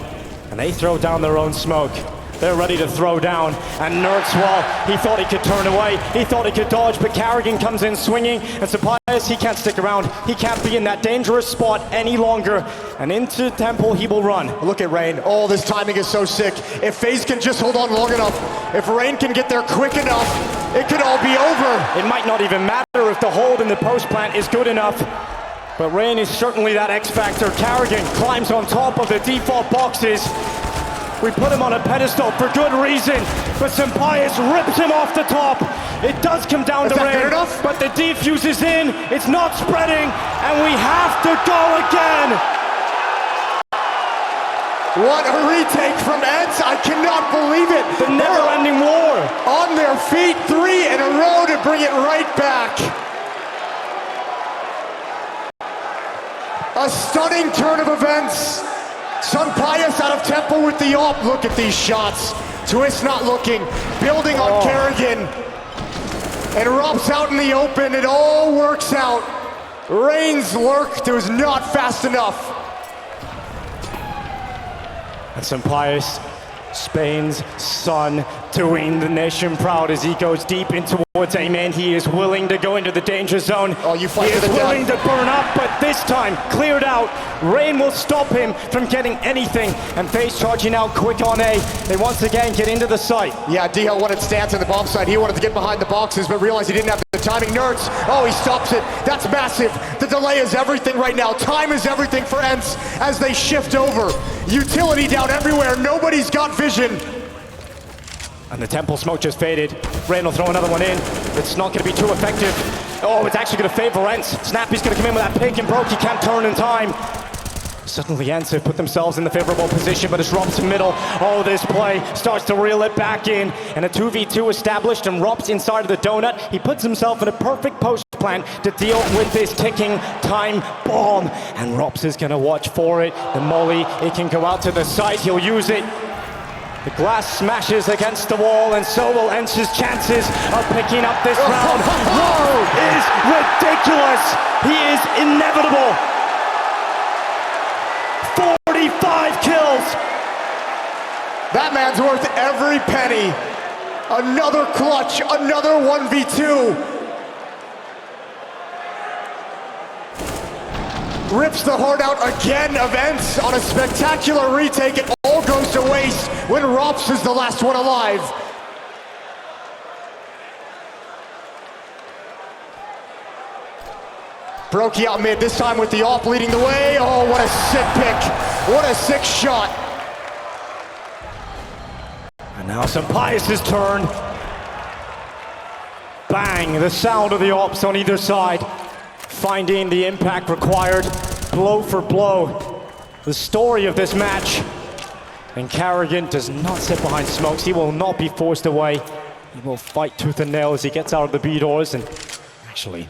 and they throw down their own smoke. They're ready to throw down, and NertZ, well, he thought he could turn away, he thought he could dodge, but karrigan comes in swinging, and SunPayus, he can't stick around. He can't be in that dangerous spot any longer, and into temple he will run. Look at Rain. Oh, this timing is so sick. If FaZe can just hold on long enough, if Rain can get there quick enough, it could all be over. It might not even matter if the hold in the post plant is good enough. But Rain is certainly that X factor. karrigan climbs on top of the default boxes. We put him on a pedestal for good reason, but SunPayus rips him off the top. It does come down to Rain, but the defuse is in, it's not spreading, and we have to go again. What a retake from ENCE, I cannot believe it. The never-ending war. On their feet, 3 in a row to bring it right back. A stunning turn of events. SunPayus out of tempo with the AWP. Look at these shots. Twist not looking, building on karrigan. And ropz out in the open, it all works out. Rain's lurk was not fast enough. And SunPayus, Spain's son, doing the nation proud as he goes deep in towards A man. He is willing to go into the danger zone. Oh, you fight he to is the death. willing to burn up, but this time cleared out. Rain will stop him from getting anything. And FaZe charging out quick on A. They once again get into the site. Yeah, Diha wanted stance on the bomb side. He wanted to get behind the boxes, but realized he didn't have the timing. NertZ, oh, he stops it. That's massive. The delay is everything right now. Time is everything for ENCE as they shift over. Utility down everywhere. Nobody's got vision. And the temple smoke just faded. Rain will throw another one in. It's not going to be too effective. Oh, it's actually going to favor ENCE. Snappi's going to come in with that pick and broky can't turn in time. Suddenly ENCE have put themselves in the favorable position, but it's ropz in middle. Oh, this play starts to reel it back in. And a 2v2 established and ropz inside of the donut. He puts himself in a perfect post plan to deal with this ticking time bomb. And ropz is going to watch for it. The molly, it can go out to the side. He'll use it. The glass smashes against the wall, and so will ENCE's chances of picking up this round. Whoa, is ridiculous. He is inevitable. 45 kills. That man's worth every penny. Another clutch, another 1v2. Rips the heart out again of ENCE on a spectacular retake. It all goes to waste when ropz is the last one alive. Broky out mid, this time with the AWP leading the way. Oh, what a sick pick. What a sick shot. And now SunPayus' turn. Bang, the sound of the AWPs on either side. Finding the impact required, blow for blow. The story of this match. And karrigan does not sit behind smokes. He will not be forced away. He will fight tooth and nail as he gets out of the B doors and actually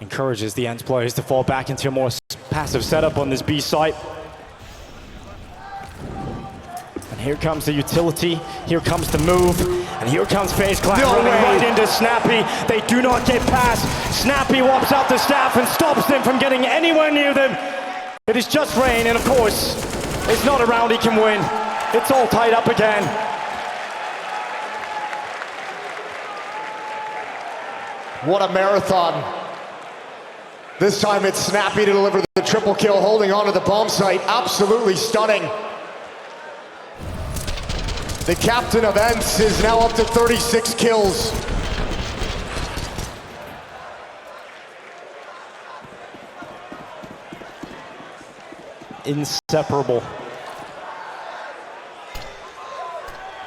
encourages the ENCE players to fall back into a more passive setup on this B site. And here comes the utility, here comes the move, and here comes FaZe Clan running right into Snappi. They do not get past. Snappi whops out the staff and stops them from getting anywhere near them. It is just Rain, and of course, it's not a round he can win. It's all tied up again. What a marathon. This time it's Snappi to deliver the triple kill, holding on to the bomb site. Absolutely stunning. The captain of ENCE is now up to 36 kills. Inseparable.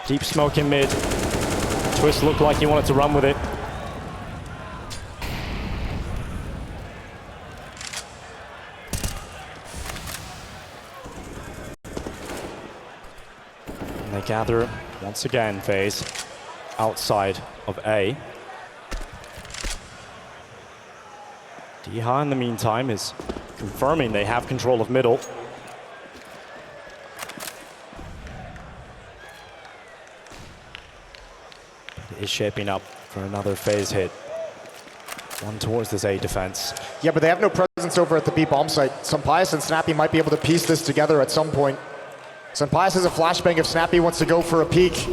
Deep smoke in mid. Twist looked like he wanted to run with it. And they gather once again, FaZe, outside of A. Diha in the meantime is confirming they have control of middle. It is shaping up for another FaZe hit. One towards this A defense. Yeah, but they have no presence over at the B bomb site. SunPayus and Snappi might be able to piece this together at some point. SunPayus has a flashbang if Snappi wants to go for a peek.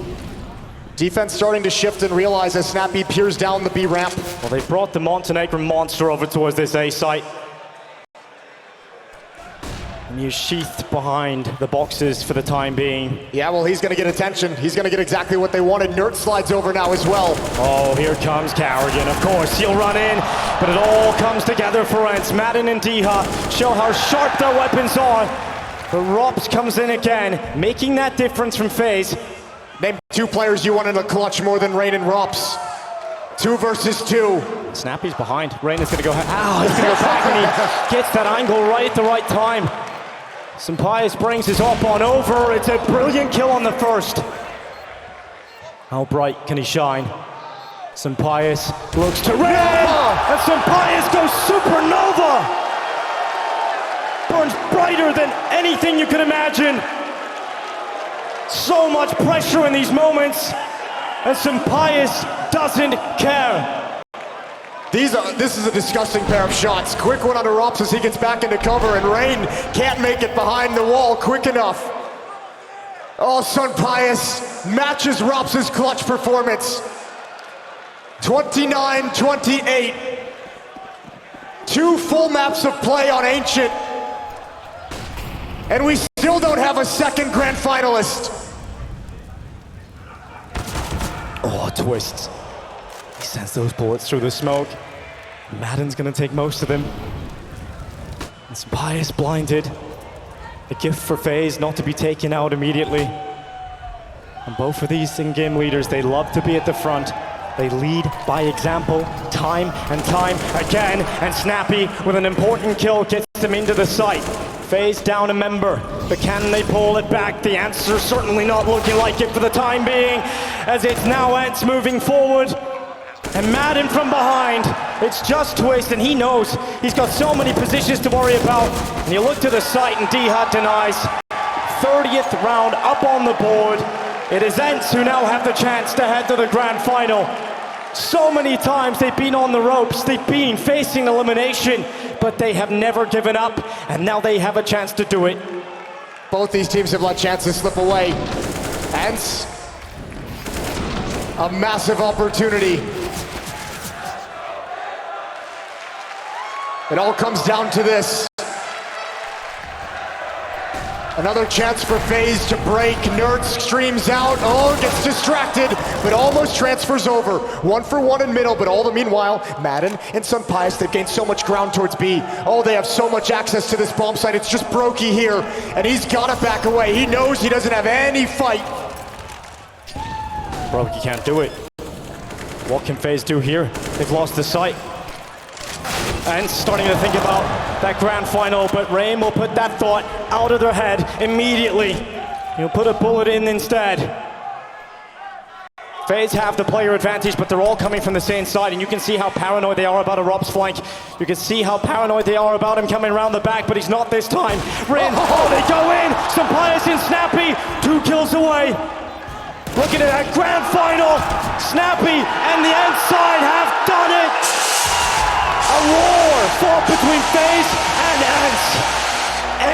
Defense starting to shift and realize as Snappi peers down the B ramp. Well, they brought the Montenegrin monster over towards this A site. And he's sheathed behind the boxes for the time being. Yeah, well, he's going to get attention. He's going to get exactly what they wanted. NertZ slides over now as well. Oh, here comes karrigan. Of course, he'll run in, but it all comes together for ENCE. Maden and Diha show how sharp their weapons are. But ropz comes in again, making that difference from FaZe. Name two players you want in a clutch more than Rain and ropz. 2 versus 2. Snappi's behind. Rain is going to go, ow, he's going to go back, and he gets that angle right at the right time. SunPayus brings his AWP on over. It's a brilliant kill on the first. How bright can he shine? SunPayus looks to Rain, and SunPayus goes supernova. Burns bright tighter than anything you could imagine. So much pressure in these moments, and SunPayus doesn't care. This is a disgusting pair of shots. Quick one under ropz as he gets back into cover, and Rain can't make it behind the wall quick enough. Oh, SunPayus matches ropz's clutch performance. 29-28. 2 full maps of play on Ancient. And we still don't have a second grand finalist. Oh, twists. He sends those bullets through the smoke. Maden's gonna take most of them. And SunPayus blinded. A gift for FaZe not to be taken out immediately. And both of these in-game leaders, they love to be at the front. They lead by example, time and time again. And Snappi, with an important kill, gets them into the site. FaZe down a member, but can they pull it back? The answer certainly not looking like it for the time being, as it's now ENCE moving forward. And maden from behind, it's just Twist, and he knows he's got so many positions to worry about. And you look to the site, and D-Hut denies. 30th round up on the board. It is ENCE who now have the chance to head to the grand final. So many times they've been on the ropes, they've been facing elimination, but they have never given up, and now they have a chance to do it. Both these teams have let chances slip away. ENCE, a massive opportunity. It all comes down to this. Another chance for FaZe to break. NertZ streams out. Oh, gets distracted, but almost transfers over. 1 for 1 in middle, but all the meanwhile, maden and SunPayus, they've gained so much ground towards B. Oh, they have so much access to this bomb site. It's just broky here, and he's got to back away. He knows he doesn't have any fight. broky can't do it. What can FaZe do here? They've lost the site. And starting to think about that grand final, but Rain will put that thought out of their head immediately. He'll put a bullet in instead. FaZe have the player advantage, but they're all coming from the same side, and you can see how paranoid they are about a ropz flank. You can see how paranoid they are about him coming around the back, but he's not this time. Rain, oh, they go in! SunPayus and Snappi, 2 kills away. Looking at that grand final, Snappi and the ENCE side have done it! A war fought between FaZe and ENCE.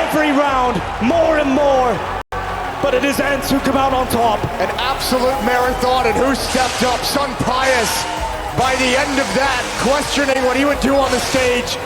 Every round, more and more. But it is ENCE who come out on top. An absolute marathon, and who stepped up? SunPayus, by the end of that, questioning what he would do on the stage.